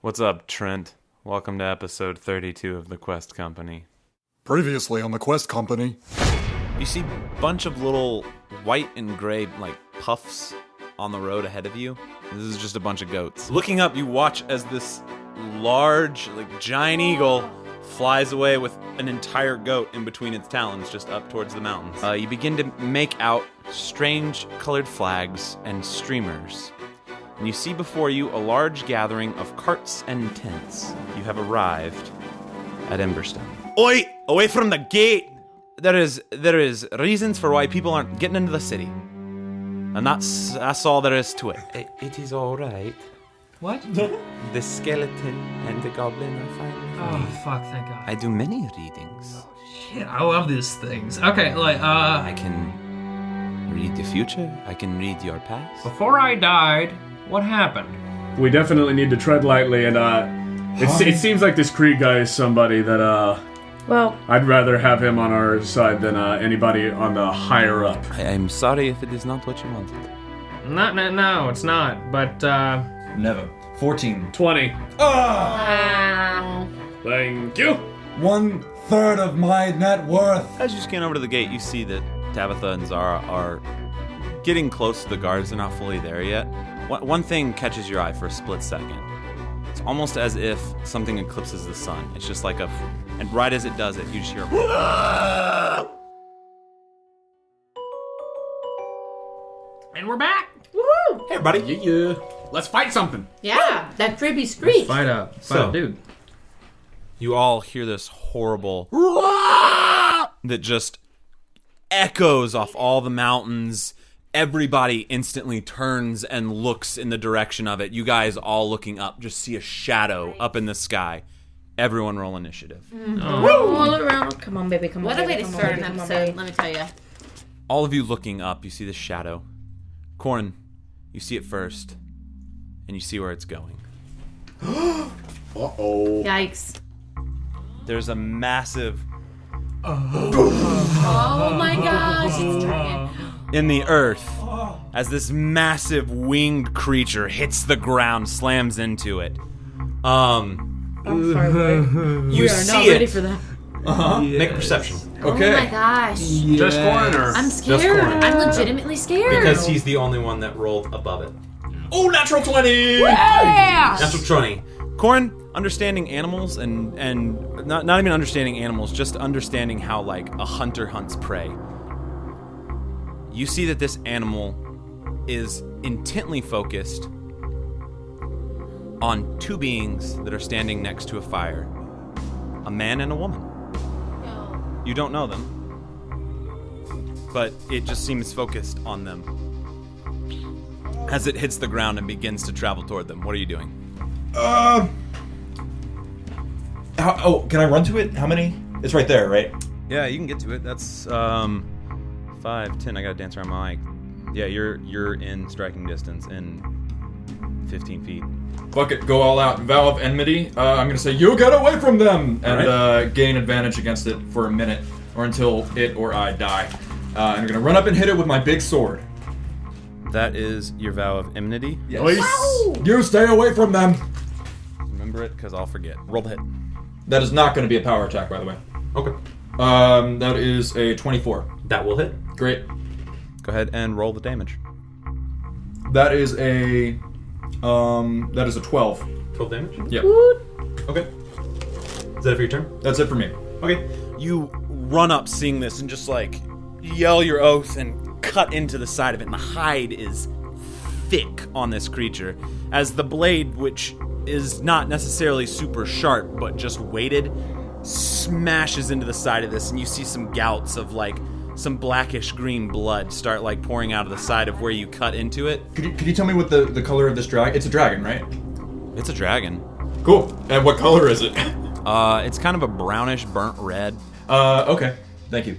What's up, Trent? Welcome to episode 32 of The Quest Company. Previously on The Quest Company. You see a bunch of little white and gray, puffs on the road ahead of you. This is just a bunch of goats. Looking up, you watch as this large, giant eagle flies away with an entire goat in between its talons just up towards the mountains. You begin to make out strange colored flags and streamers. And you see before you a large gathering of carts and tents. You have arrived at Emberstone. Oi! Away from the gate! There is reasons for why people aren't getting into the city. And that's all there is to it. It is all right. What? The skeleton and the goblin are fine. Oh, fuck, thank God. I do many readings. Oh, shit, I love these things. Okay, I can read the future. I can read your past. Before I died, what happened? We definitely need to tread lightly, and it seems like this Krieg guy is somebody that well, I'd rather have him on our side than anybody on the higher up. I'm sorry if it is not what you wanted. No, it's not. But Never. 14. 20. wow. Thank you. 1/3 of my net worth. As you scan over to the gate, you see that Tabitha and Zara are getting close to the guards. They're not fully there yet. One thing catches your eye for a split second. It's almost as if something eclipses the sun. It's just like and right as it does it, you just hear and we're back. Woohoo! Hey, buddy. Yeah. Let's fight something. Yeah, that creepy screech. Fight up, dude. You all hear this horrible that just echoes off all the mountains. Everybody instantly turns and looks in the direction of it. You guys all looking up, just see a shadow up in the sky. Everyone roll initiative. All around. Come on, baby. Come on. What a way to come on, start baby, an come on, episode, baby. let me tell you. All of you looking up, you see the shadow. Corin, you see it first, and you see where it's going. Uh-oh. Yikes. There's a massive Oh my gosh, it's turning. in the earth as this massive winged creature hits the ground, slams into it. I'm sorry, boy. You We are see not it. ready for that. Make a perception. Okay. Oh my gosh. Just Corin, or? I'm scared. Corin. I'm legitimately scared. Because he's the only one that rolled above it. Oh, natural 20! Yeah! Natural 20. Corin, understanding animals and not even understanding animals, just understanding how a hunter hunts prey. You see that this animal is intently focused on two beings that are standing next to a fire. A man and a woman. You don't know them, but it just seems focused on them. As it hits the ground and begins to travel toward them, what are you doing? Can I run to it? How many? It's right there, right? Yeah, you can get to it. That's 5, 10. I gotta dance around my mic. Yeah, you're in striking distance in 15 feet. Fuck it, go all out. Vow of enmity. I'm gonna say, you get away from them! And Alright. Gain advantage against it for a minute, or until it or I die. And I'm gonna run up and hit it with my big sword. That is your vow of enmity. Yes. Nice. You stay away from them! Remember it, because I'll forget. Roll the hit. That is not gonna be a power attack, by the way. Okay. That is a 24. That will hit. Great. Go ahead and roll the damage. That is a 12. 12 damage? Yep. Okay. Is that it for your turn? That's it for me. Okay. You run up seeing this and just yell your oath and cut into the side of it, and the hide is thick on this creature as the blade, which is not necessarily super sharp but just weighted, smashes into the side of this, and you see some gouts of some blackish green blood start pouring out of the side of where you cut into it. Could you tell me what the color of this dragon? It's a dragon, right? It's a dragon. Cool. And what color is it? It's kind of a brownish burnt red. Okay. Thank you.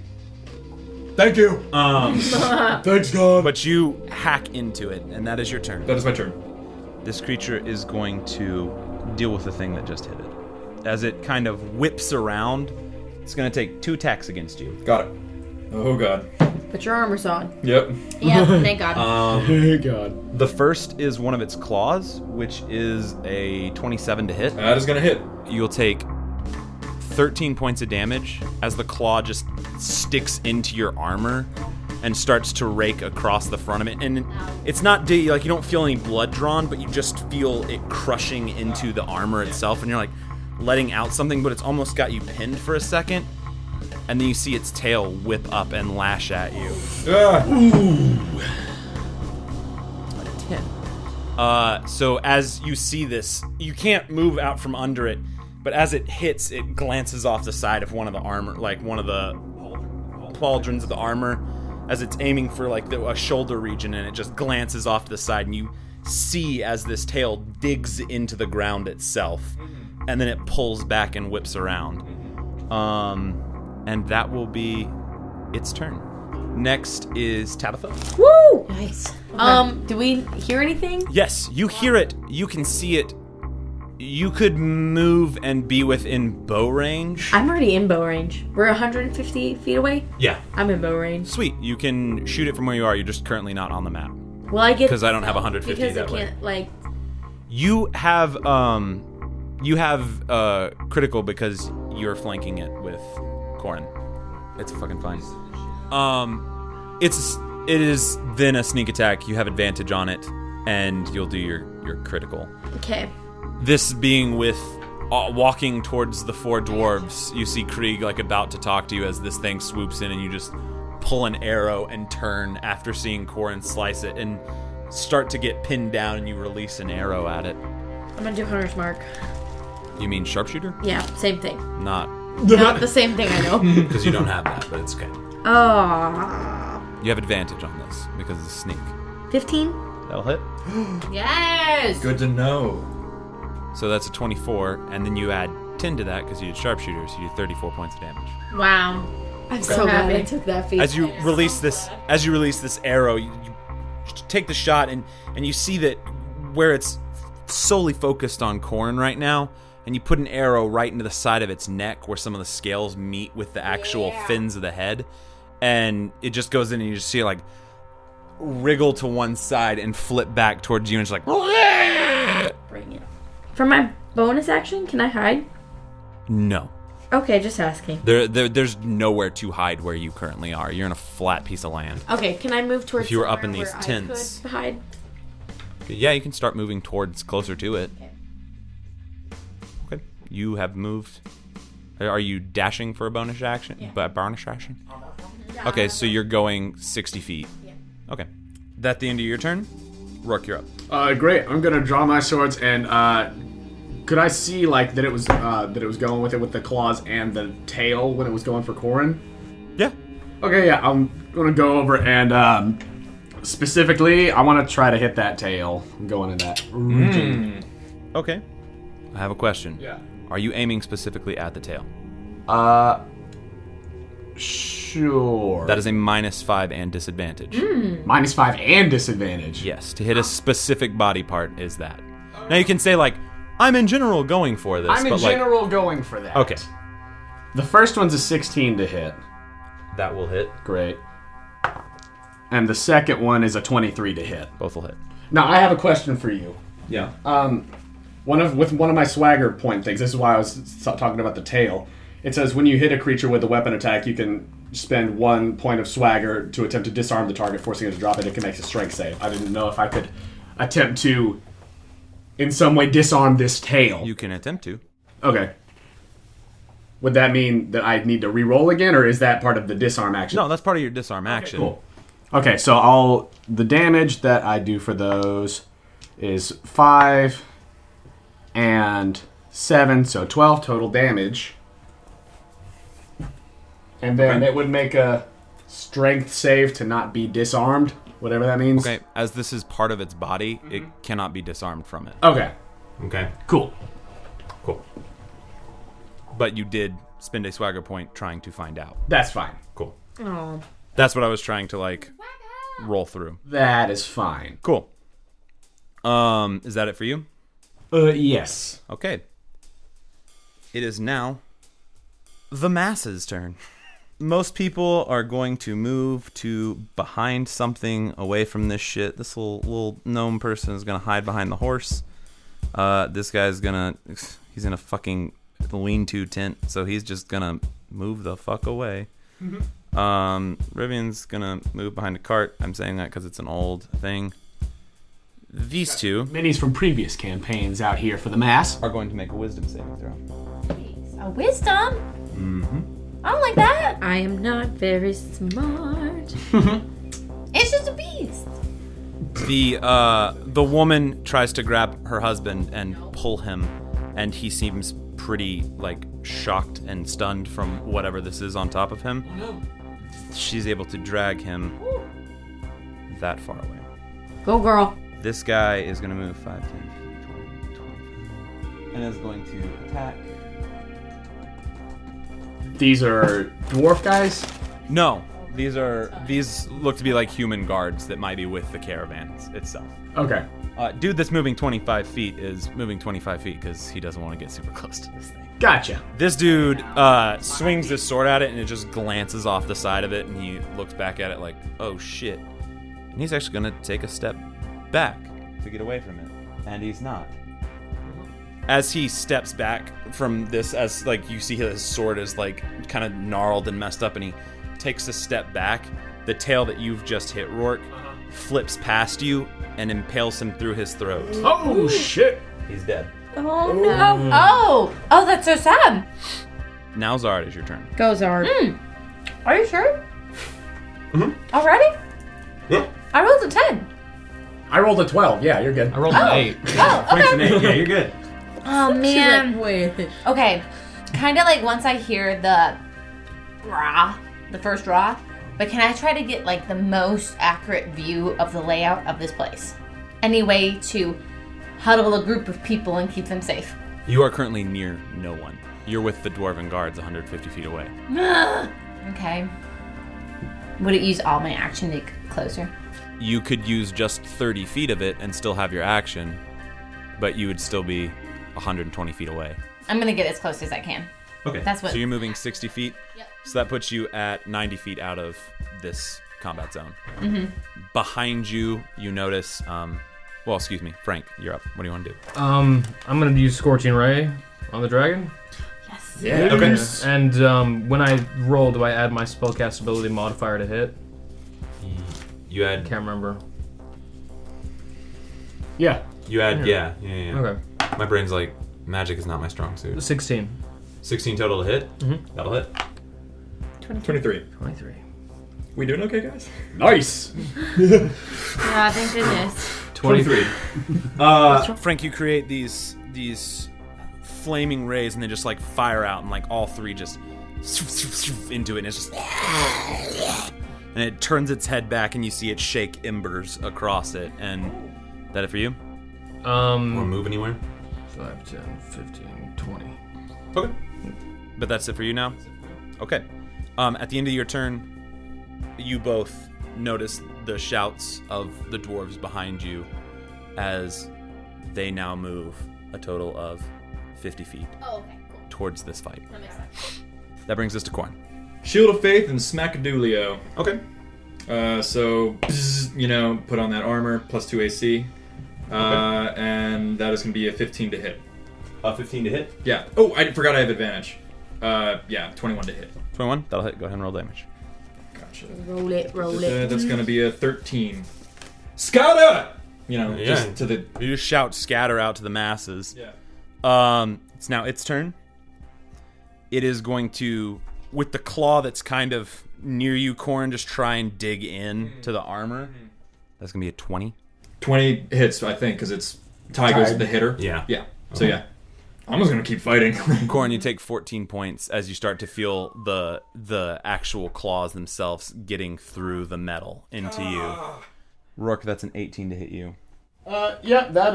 Thank you. Thanks, God. But you hack into it, and that is your turn. That is my turn. This creature is going to deal with the thing that just hit it. As it kind of whips around, it's going to take 2 attacks against you. Got it. Oh, God. Put your armor's on. Yep. Yeah, thank God. Oh God. The first is one of its claws, which is a 27 to hit. That is gonna hit. You'll take 13 points of damage as the claw just sticks into your armor and starts to rake across the front of it. And it's not like you don't feel any blood drawn, but you just feel it crushing into the armor itself, and you're like letting out something, but it's almost got you pinned for a second. And then you see its tail whip up and lash at you. Ah. 10. So as you see this, you can't move out from under it, but as it hits, it glances off the side of one of the armor, like one of the pauldrons of the armor, as it's aiming for like a shoulder region, and it just glances off to the side, and you see as this tail digs into the ground itself, and then it pulls back and whips around. And that will be its turn. Next is Tabitha. Woo! Nice. Do we hear anything? Yes, you hear it. You can see it. You could move and be within bow range. I'm already in bow range. We're 150 feet away. Yeah. I'm in bow range. Sweet. You can shoot it from where you are. You're just currently not on the map. Will I get? Because I don't have 150 because that I way. can't like. You have critical because you're flanking it with Corin. It's fucking fine. It is then a sneak attack. You have advantage on it, and you'll do your critical. Okay. This being with walking towards the four dwarves, you see Krieg like about to talk to you as this thing swoops in, and you just pull an arrow and turn after seeing Corin slice it and start to get pinned down, and you release an arrow at it. I'm gonna do Hunter's Mark. You mean sharpshooter? Yeah, same thing. Not Not the same thing, I know. because you don't have that, but it's okay. Oh. You have advantage on this because it's sneak. 15? That'll hit. Yes. Good to know. So that's a 24, and then you add 10 to that because you did sharpshooter, so you do 34 points of damage. Wow. I'm so happy. glad I took that feat. As you release this arrow, you take the shot, and you see that where it's solely focused on Corin right now, and you put an arrow right into the side of its neck where some of the scales meet with the actual fins of the head, and it just goes in, and you just see it like wriggle to one side and flip back towards you, and it's like Bring it. For my bonus action, can I hide? no. Okay, just asking. There's nowhere to hide where you currently are. You're in a flat piece of land. Okay, can I move towards If you were up in somewhere these where I tents. could hide? Yeah, you can start moving towards closer to it. Okay. You have moved. Are you dashing for a bonus action? Yeah. Bonus action? Okay, so you're going 60 feet. Yeah. Okay. That the end of your turn? Roarke, you're up. Great. I'm gonna draw my swords, and could I see like that it was going with it with the claws and the tail when it was going for Corin? Yeah. Okay, yeah. I'm gonna go over and specifically, I want to try to hit that tail. I'm going in that region. Okay. I have a question. Yeah. Are you aiming specifically at the tail? Sure. That is a -5 and disadvantage. -5 and disadvantage. Yes, to hit a specific body part is that. Now you can say like, I'm in general going for this, I'm in but like, general going for that. okay, The first one's a 16 to hit. that will hit. Great. And the second one is a 23 to hit. Both will hit. Now I have a question for you. Yeah. With one of my swagger point things, this is why I was talking about the tail. It says when you hit a creature with a weapon attack, you can spend 1 point of swagger to attempt to disarm the target, forcing it to drop it. It can make a strength save. I didn't know if I could attempt to, in some way, disarm this tail. You can attempt to. Okay. Would that mean that I need to re-roll again, or is that part of the disarm action? No, that's part of your disarm action. Cool. Okay, so the damage that I do for those is 5 and 7, so 12 total damage. And then it would make a strength save to not be disarmed, whatever that means. Okay, as this is part of its body, it cannot be disarmed from it. Okay, Okay. cool. Cool. But you did spend a swagger point trying to find out. That's fine. Cool. Oh. That's what I was trying to like roll through. That is fine. Cool. Is that it for you? Yes. Okay. It is now the masses' turn. most people are going to move to behind something away from this shit. This little gnome person is going to hide behind the horse. This guy's he's in a fucking lean-to tent, so he's just going to move the fuck away. Rivian's going to move behind a cart. I'm saying that because it's an old thing. These two Minis from previous campaigns out here for the mass. are going to make a wisdom saving throw. A wisdom? Mm-hmm. I don't like that. I am not very smart. It's just a beast. The woman tries to grab her husband and pull him, and he seems pretty shocked and stunned from whatever this is on top of him. Oh, no. She's able to drag him that far away. Go, girl. This guy is going to move 5, 10, 15, 20, 25, and is going to attack. These are dwarf guys? No, these look to be like human guards that might be with the caravans itself. Okay. Dude that's moving 25 feet is moving 25 feet because he doesn't want to get super close to this thing. Gotcha. This dude swings his sword at it and it just glances off the side of it and he looks back at it like, oh shit. And he's actually going to take a step back to get away from it. And he's not. As he steps back from this, as you see his sword is kind of gnarled and messed up and he takes a step back, the tail that you've just hit, Roarke, flips past you and impales him through his throat. Oh, shit. He's dead. Oh, no. Oh, that's so sad. Now, Zara, it is your turn. Go, Zard. Are you sure? Mhm. Already? Yeah. I rolled a 10. I rolled a 12. Yeah, you're good. I rolled an 8. Oh, Frank's an okay. 8. Yeah, you're good. Oh, man. She's like, wait. Okay, kind of once I hear the first raw, but can I try to get the most accurate view of the layout of this place? Any way to huddle a group of people and keep them safe? You are currently near no one. You're with the dwarven guards 150 feet away. Okay. Would it use all my action to get closer? You could use just 30 feet of it and still have your action, but you would still be 120 feet away. I'm gonna get as close as I can. Okay. That's what. So you're moving 60 feet? Yep. So that puts you at 90 feet out of this combat zone. Mm-hmm. Behind you, you notice, excuse me, Frank, you're up. What do you want to do? I'm gonna use Scorching Ray on the dragon. Yes. Yeah. Okay. And when I roll, do I add my spellcast ability modifier to hit? You add. Can't remember. Yeah. You add. Yeah. Okay. My brain's like, magic is not my strong suit. 16. 16 total to hit. Mhm. That'll hit. 23. 23. We doing okay, guys? Nice. Yeah, thank goodness. 23. Frank, you create these flaming rays, and they just fire out, and all three just into it, and it's just, and it turns its head back, and you see it shake embers across it. And that it for you? Or move anywhere? 5, 10, 15, 20. Okay. But that's it for you now? Okay. At the end of your turn, you both notice the shouts of the dwarves behind you as they now move a total of 50 feet Oh, okay, cool. towards this fight. That makes sense. That brings us to Corin. Shield of Faith and Smackadulio. Okay. Put on that armor, plus 2 AC. And that is going to be a 15 to hit. 15 to hit? Yeah. Oh, I forgot I have advantage. 21 to hit. 21? That'll hit. Go ahead and roll damage. Gotcha. Roll it. That's going to be a 13. Scatter! Just to the... You just shout scatter out to the masses. Yeah. It's now its turn. It is going to, with the claw that's kind of near you, Corin, just try and dig in to the armor. That's going to be a 20. 20 hits, I think, because it's tie goes with the hitter. Yeah. Yeah. So, yeah. I'm just going to keep fighting. Corin, you take 14 points as you start to feel the actual claws themselves getting through the metal into you. Roarke, that's an 18 to hit you. Yeah, that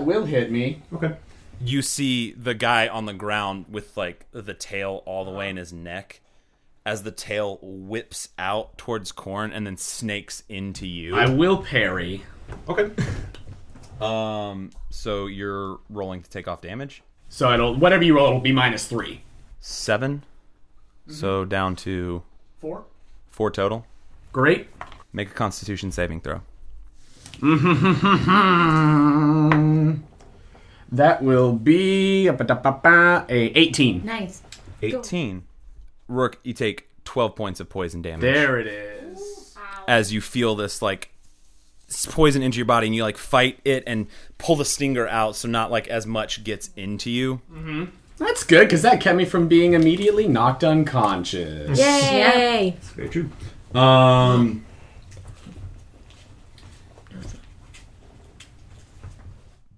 will hit me. Okay. You see the guy on the ground with the tail all the way in his neck as the tail whips out towards Corin and then snakes into you. I will parry. Okay. So you're rolling to take off damage? So whatever you roll, it'll be -3. 7. So down to 4. 4 total. Great. Make a Constitution saving throw. That will be a 18. Nice. 18. Rourke, you take 12 points of poison damage. There it is. As you feel this, like, poison into your body, and you, like, fight it and pull the stinger out so not, like, as much gets into you. Mm-hmm. That's good, because that kept me from being immediately knocked unconscious. Yay! That's very true.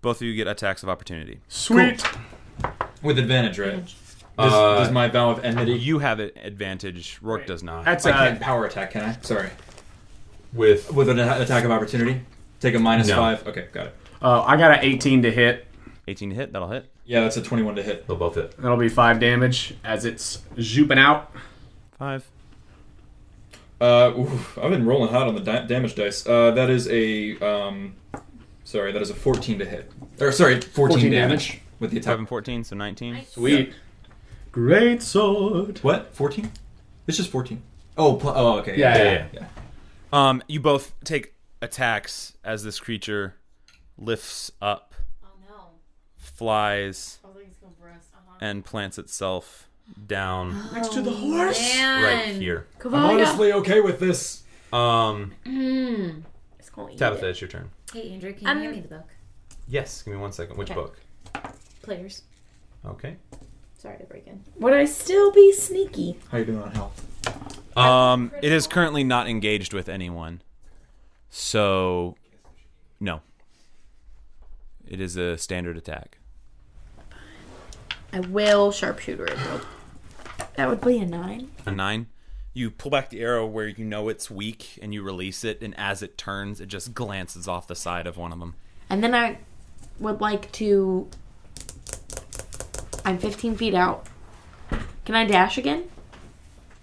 Both of you get attacks of opportunity. Sweet. With advantage, right? Does my vow of enmity? You have an advantage. Rourke does not. That's I can't power attack, can I? Sorry. With an attack of opportunity? Take a -5? Okay, got it. I got an 18 to hit. 18 to hit, that'll hit. Yeah, that's a 21 to hit. They'll both hit. That'll be 5 damage as it's zooping out. 5. I've been rolling hot on the damage dice. That is a that is a 14 to hit. Or sorry, 14 damage with the attack. 5 and 14, so 19. Sweet. Yeah. Great sword. What? 14? It's just 14. Oh, okay. Yeah. You both take attacks as this creature lifts up, Oh no. flies, I was like, it's going for us. and plants itself down Next to the horse. right here. I'm honestly okay with this. It's going to eat Tabitha, it. it's your turn. Hey, Andrew, can you hand me the book? Yes, give me 1 second. Which Okay. book? Players. Okay. Sorry to break in. Would I still be sneaky? How you doing on health? It is currently not engaged with anyone. So, no. It is a standard attack. I will sharpshooter it. That would be a 9. A 9. You pull back the arrow where you know it's weak, and you release it, and as it turns, it just glances off the side of one of them. And then I would like to... I'm 15 feet out. Can I dash again?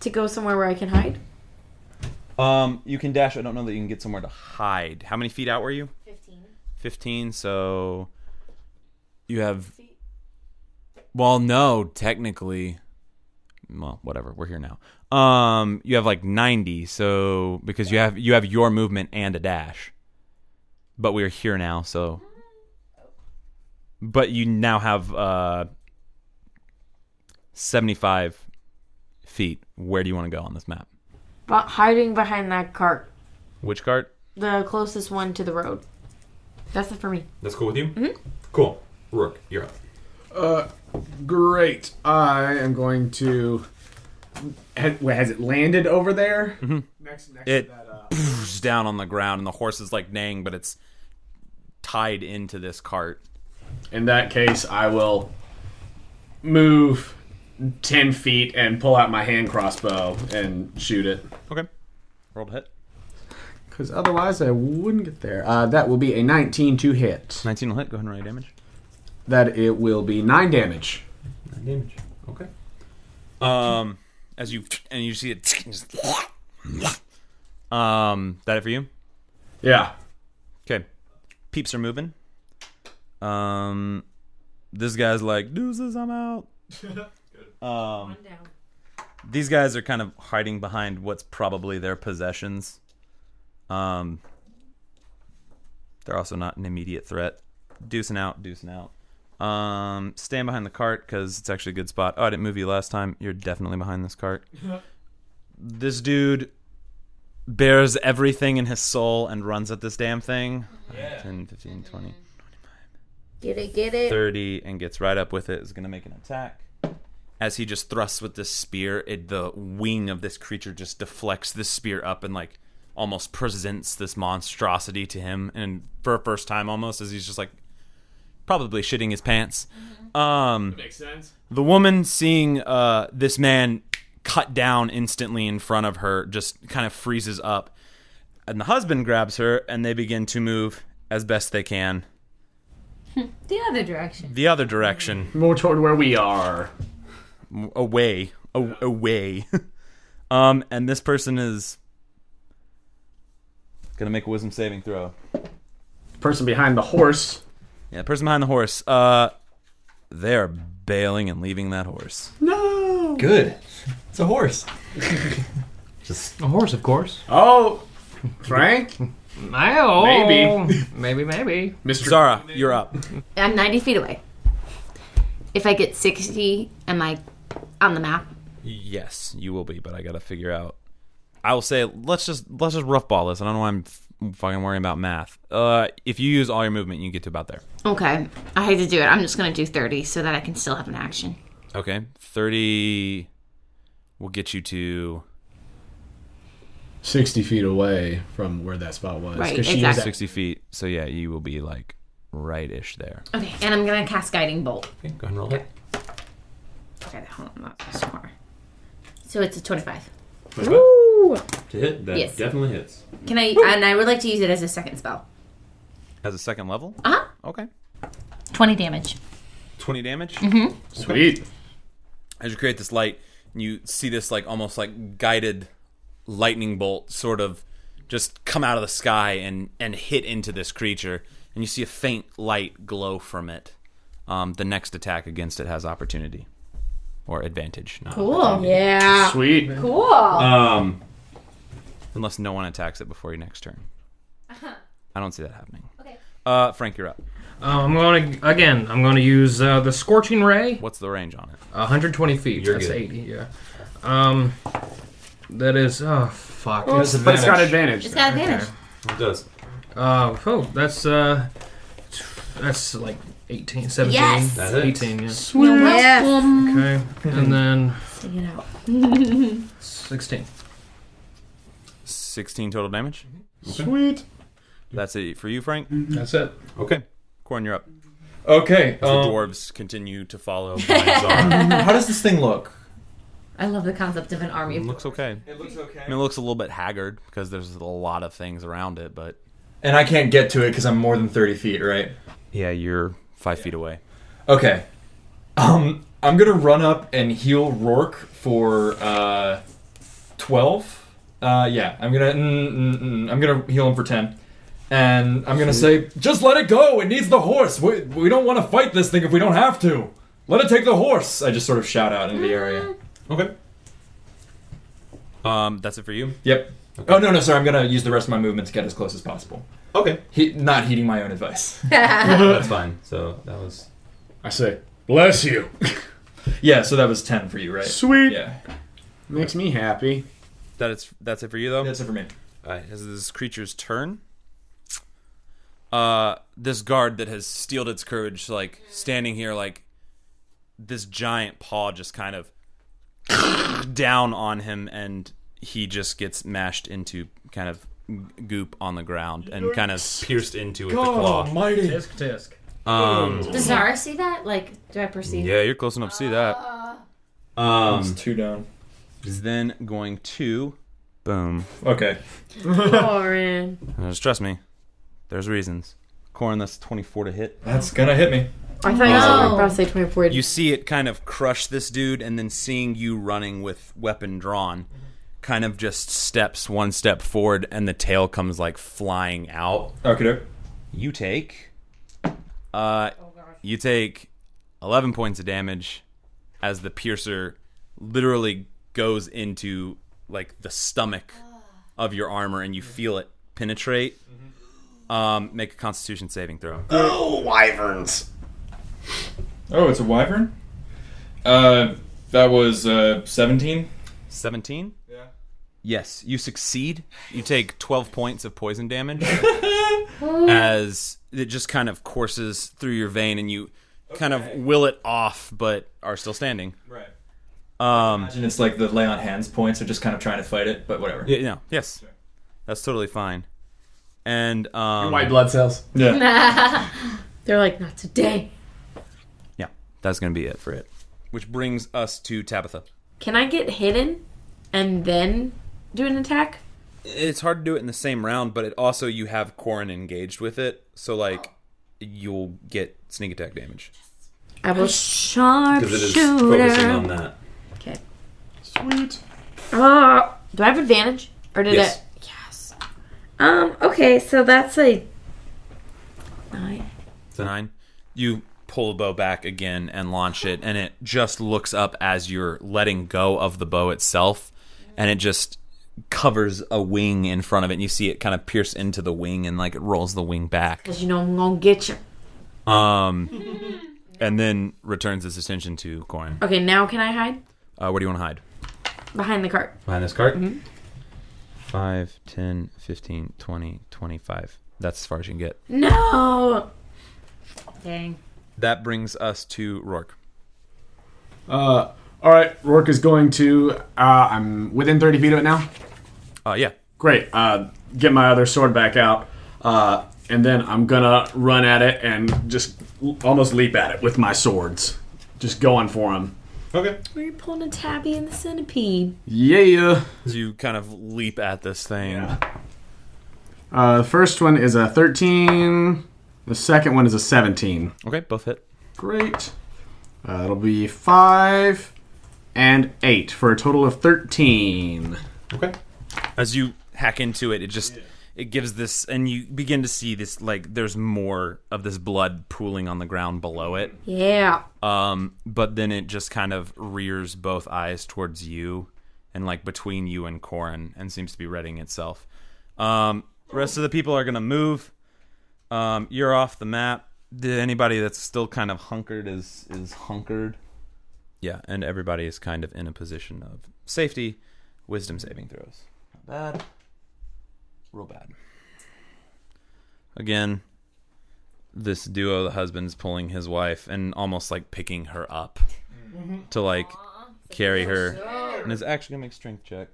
To go somewhere where I can hide? You can dash. I don't know that you can get somewhere to hide. How many feet out were you? 15. 15, so... You have... Well, no, technically... Well, whatever. We're here now. You have like 90, so... Because you have your movement and a dash. But we're here now, so... But you now have 75 feet. Where do you want to go on this map? But hiding behind that cart. Which cart? The closest one to the road. That's it for me. That's cool with you? Mm-hmm. Cool. Rourke, you're up. Great. I am going to... Has it landed over there? Mm-hmm. Next It to that... pooves down on the ground, and the horse is like neighing, but it's tied into this cart. In that case, I will move 10 feet and pull out my hand crossbow and shoot it. Okay. Roll to hit. Because otherwise I wouldn't get there. That will be a 19 to hit. 19 will hit. Go ahead and roll your damage. That it will be 9 damage. 9 damage. Okay. As you see it. That it for you? Yeah. Okay. Peeps are moving. This guy's like, deuces, I'm out. One down. These guys are kind of hiding behind what's probably their possessions. They're also not an immediate threat. Deucing out. Stand behind the cart because it's actually a good spot. Oh, I didn't move you last time. You're definitely behind this cart. This dude bears everything in his soul and runs at this damn thing. Yeah. 10, 15, 20, Get it. 30, and gets right up with it. Is going to make an attack. As he just thrusts with this spear, the wing of this creature just deflects this spear up and like almost presents this monstrosity to him. And for a first time almost, as he's just like probably shitting his pants. Makes sense. The woman seeing this man cut down instantly in front of her just kind of freezes up. And the husband grabs her and they begin to move as best they can. The other direction. The other direction. More toward where we are. Away. And this person is gonna make a wisdom saving throw. Person behind the horse. Yeah, the person behind the horse. They're bailing and leaving that horse. No. Good. It's a horse. Just A horse, of course. Oh, Frank? Oh, Maybe. maybe. Mr. Zara, you're up. I'm 90 feet away. If I get 60, am I on the map? Yes, you will be, but I gotta figure out. I will say, let's just rough ball this. I don't know why I'm fucking worrying about math. If you use all your movement, you can get to about there. Okay. I hate to do it. I'm just going to do 30 so that I can still have an action. Okay, 30 will get you to 60 feet away from where that spot was. Right, 'cause she exactly. was 60 feet. So yeah, you will be like right-ish there. Okay, and I'm going to cast Guiding Bolt. okay, go ahead and roll it. Okay, hold on. That's so far. So it's a 25. Woo! To hit, that Yes. definitely hits. Can I? And I would like to use it as a second spell. As a second level? Uh-huh. Okay. 20 damage. 20 damage? Mm-hmm. Sweet. As you create this light, you see this like almost like guided lightning bolt sort of just come out of the sky and hit into this creature, and you see a faint light glow from it. The next attack against it has opportunity or advantage, not Cool. Yeah. Sweet. Cool. unless no one attacks it before your next turn. I don't see that happening. Okay. Frank, you're up. I'm going to use the Scorching Ray. What's the range on it? 120 feet. You're That's good. 80, yeah. That is, oh, fuck. But it's got advantage. It's got advantage. It does. That's like 18, 17. Yes. That hits. 18, yeah. You're welcome. Okay, and then Sing it out. 16. 16 total damage. Sweet. That's it for you, Frank. That's it. Okay. Corin, you're up. Okay. As the dwarves continue to follow behind Zara. How does this thing look? I love the concept of an army It of looks okay. It looks okay. I mean, it looks a little bit haggard because there's a lot of things around it, but And I can't get to it because I'm more than 30 feet, right? yeah, you're 5 feet away. Okay. I'm gonna run up and heal Roarke for 12. Yeah, I'm gonna heal him for 10. And I'm gonna say, just let it go. It needs the horse. We don't want to fight this thing if we don't have to. Let it take the horse. I just sort of shout out into the area. Okay. That's it for you. Yep. Oh no, sorry. I'm gonna use the rest of my movement to get as close as possible. Okay. Not heeding my own advice. That's fine. So that was. I say, bless you. Yeah. So that was 10 for you, right? Sweet. Yeah. Makes me happy. That's it for you though. That's it for me. Alright, as this creature's turn, this guard that has steeled its courage, like standing here, like this giant paw just kind of down on him, and he just gets mashed into kind of goop on the ground and kind of pierced into with the claw. Almighty. Tisk. Does Zara see that? Like, do I perceive? Yeah, you're close enough to see that. It's 2 down. Is then going to boom. Okay. Corin. Just trust me, there's reasons. Corin, that's 24 to hit. That's gonna hit me. I thought you were about to say 24. You see it kind of crush this dude, and then seeing you running with weapon drawn, kind of just steps one step forward, and the tail comes like flying out. Okay. You take, 11 points of damage as the piercer literally goes into like the stomach of your armor, and you feel it penetrate. Make a Constitution saving throw. Oh, wyverns. Oh, it's a wyvern? That was 17. 17? Yeah. Yes, you succeed. You take 12 points of poison damage as it just kind of courses through your vein, and you kind of will it off, but are still standing. Right. Imagine it's like the lay on hands points are just kind of trying to fight it, but whatever. Yeah, no, yes, Sure. that's totally fine. And White blood cells. Yeah. They're like, not today. yeah, that's gonna be it for it. Which brings us to Tabitha. Can I get hidden and then do an attack? It's hard to do it in the same round, but it also you have Corin engaged with it, so like you'll get sneak attack damage. I will Because it is focusing on sharpshooter. that. Okay. Sweet. Do I have advantage? Or did Yes. it? Yes. Okay, so that's a 9. It's a 9. You pull the bow back again and launch it, and it just looks up as you're letting go of the bow itself, and it just covers a wing in front of it, and you see it kind of pierce into the wing, and like it rolls the wing back. Because you know I'm gonna get you. And then returns its attention to Corin. Okay, now can I hide? Where do you want to hide? Behind the cart. Behind this cart? 5, 10, 15, 20, 25. That's as far as you can get. No! Dang. That brings us to Roarke. All right, Rourke is going to. I'm within 30 feet of it now. Yeah. Great. Get my other sword back out, and then I'm gonna run at it and just almost leap at it with my swords, just going for him. Okay. Where you pulling a Tabby and the centipede? Yeah. As you kind of leap at this thing. The first one is a 13. The second one is a 17. Okay, both hit. Great. It'll be 5 and 8 for a total of 13. Okay. As you hack into it, it gives this, and you begin to see this, like, there's more of this blood pooling on the ground below it. Yeah. But then it just kind of rears both eyes towards you, and like between you and Corin, and seems to be readying itself. Rest of the people are gonna move. You're off the map. Anybody that's still kind of hunkered is hunkered. Yeah, and everybody is kind of in a position of safety. Wisdom saving throws. Not bad. Real bad. Again, this duo, the husband's pulling his wife and almost like picking her up to like carry her. And is actually gonna make a strength check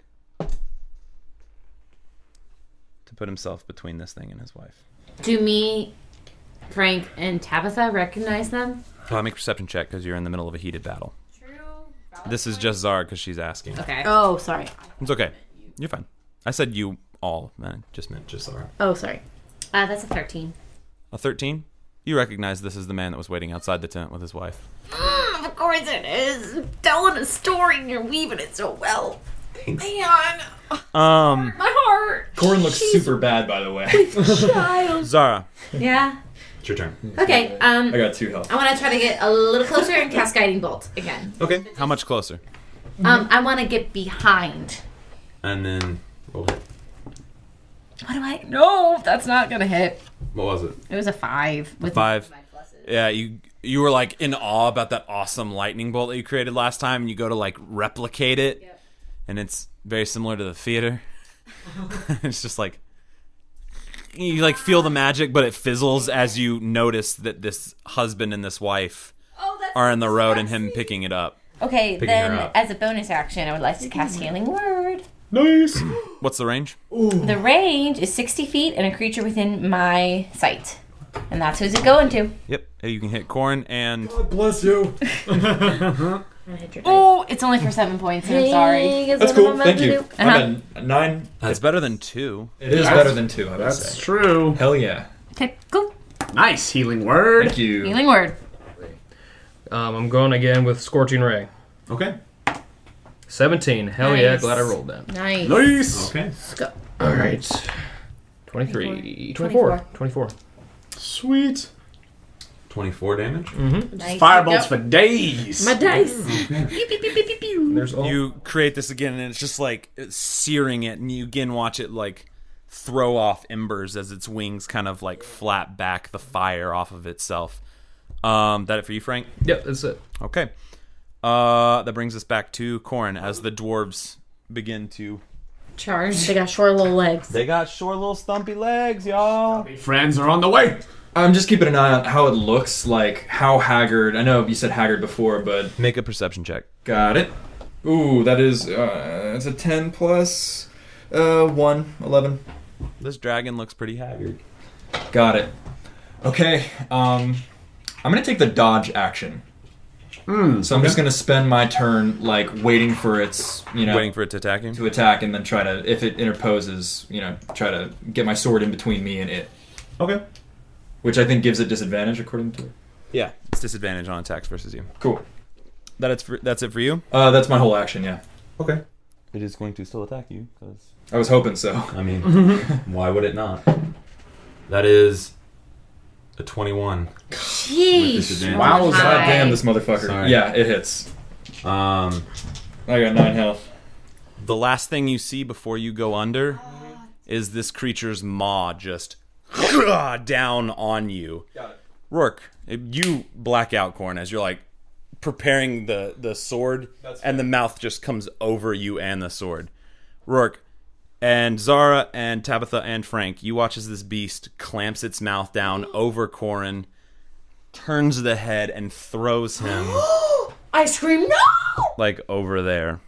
to put himself between this thing and his wife. Do me, Frank, and Tabitha recognize them? I'll make a perception check because you're in the middle of a heated battle. This is just Zara because she's asking. Okay. Oh, sorry. It's okay. You're fine. I said you all, man. Just meant Just Zara. Oh, sorry. That's a 13. a 13. You recognize this is the man that was waiting outside the tent with his wife. Of course it is. Telling a story and you're weaving it so well. Thanks. Man. Um, My heart. Corin looks super bad, by the way. Child. Zara. Yeah. It's your turn. Okay. I got 2 health. I want to try to get a little closer and cast Guiding Bolt again. Okay. How much closer? I want to get behind. And then roll it. What do I? No, that's not gonna hit. What was it? It was a 5 with 5. my pluses. Yeah, you were like in awe about that awesome lightning bolt that you created last time, and you go to like replicate it, and it's very similar to the theater. It's just like you like feel the magic, but it fizzles as you notice that this husband and this wife are in the road and him picking it up. Okay, Picking then her up. as a bonus action, I would like to cast Healing Word. Nice. What's the range? The range is 60 feet and a creature within my sight. And that's who's it going to. Yep, you can hit Corin and God bless you. Oh, it's only for 7 points, and I'm sorry. That's cool. Thank you. Uh-huh. I'm at 9. that's better than 2. It is better than 2, I would That's say. true. Hell yeah. Okay, cool. Nice healing word. Thank you. Healing Word. I'm going again with Scorching Ray. Okay. 17. Hell yeah, Nice. glad I rolled that. Nice. Nice. Okay. All right. 23. 24. Sweet. 24 damage. Nice. Firebolts for days. My dice. There's all. You create this again, and it's just like searing it, and you again watch it like throw off embers as its wings kind of like flap back the fire off of itself. That it for you, Frank? Yep, that's it. Okay. That brings us back to Corin as the dwarves begin to. Charge. They got short little legs. They got short little stumpy legs, y'all. Friends are on the way. I'm just keeping an eye on how it looks, like how haggard. I know you said haggard before, but Make a perception check. got it. Ooh, that is it's a 10 plus 1, 11. This dragon looks pretty haggard. Got it. Okay, I'm gonna take the dodge action. So I'm just gonna spend my turn like waiting for its, Waiting for it to attack you. to attack, and then try to, if it interposes, try to get my sword in between me and it, Okay. which I think gives it disadvantage according to it. Yeah, it's disadvantage on attacks versus you. Cool. That's it for you. That's my whole action. Yeah, Okay. It is going to still attack you because. I was hoping so. I mean, why would it not? That is a 21. With Jeez. disadvantage. Wow. God damn this motherfucker. Sorry. Yeah, it hits. Um, I got 9 health. The last thing you see before you go under is this creature's maw just down on you. Got it. Roarke, you black out, Corin, as you're like preparing the sword, and the mouth just comes over you and the sword. Roarke and Zara and Tabitha and Frank, you watch as this beast clamps its mouth down over Corin, turns the head, and throws him I scream, no! like over there.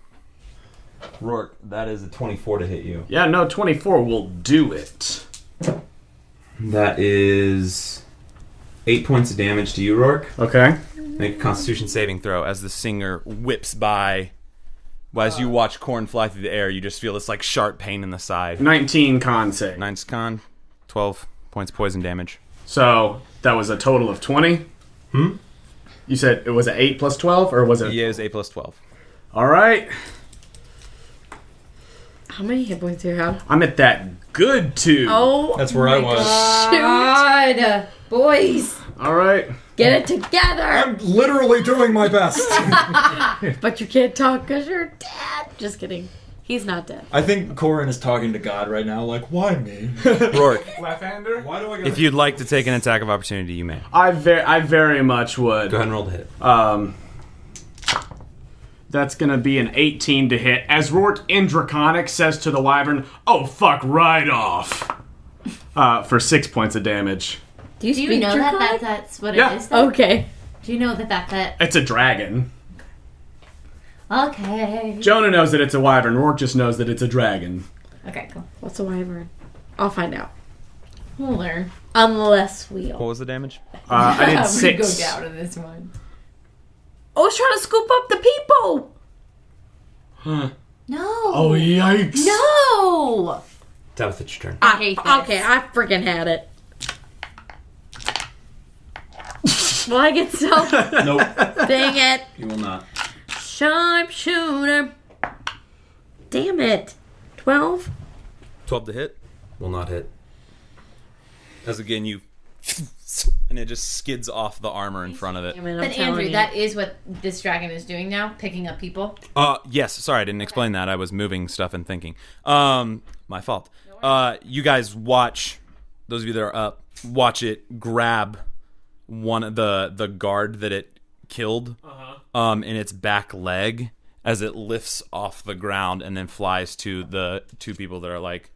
Roarke, that is a 24 to hit you. Yeah, no, 24 will do it. That is 8 points of damage to you, Roarke. Okay. Make a Constitution saving throw as the singer whips by. Well, as you watch Corin fly through the air, you just feel this like sharp pain in the side. 19 con save. 9's con, 12 points of poison damage. So that was a total of 20. You said it was an 8 plus 12, or was it? Yeah, it was 8 plus 12. All right. How many hit points do you have? I'm at that good 2. Oh, That's where I was. God. Boys, All right. get it together. I'm literally doing my best. But you can't talk because you're dead. Just kidding. He's not dead. I think Corin is talking to God right now, like, why me? Roarke, Left-hander? Why do I if you'd like to take an attack of opportunity, you may. I very much would. Go ahead and roll the hit. That's going to be an 18 to hit. As Roarke in Draconic says to the wyvern, "Oh, fuck right off." For 6 points of damage. Do you know that that's what Yeah. it is? Though? Okay. Do you know that? It's a dragon. Okay. Jonah knows that it's a wyvern. Roarke just knows that it's a dragon. Okay, cool. What's a wyvern? I'll find out. We'll learn. Unless we What was the damage? I did We 6. go down to this one. I was trying to scoop up the people. No. Oh, yikes. No. Tabitha, it's your turn. I hate this. Okay, I freaking had it. Will I get so? Nope. Dang it. You will not. Sharpshooter. Damn it. 12? 12 to hit. Will not hit. As again, you... and it just skids off the armor in front of it. Damn it, I'm But telling Andrew, you. that is what this dragon is doing now, picking up people. Yes, sorry, I didn't explain that. I was moving stuff and thinking. My fault. You guys watch, those of you that are up, watch it grab one of the guard that it killed in its back leg as it lifts off the ground and then flies to the 2 people that are like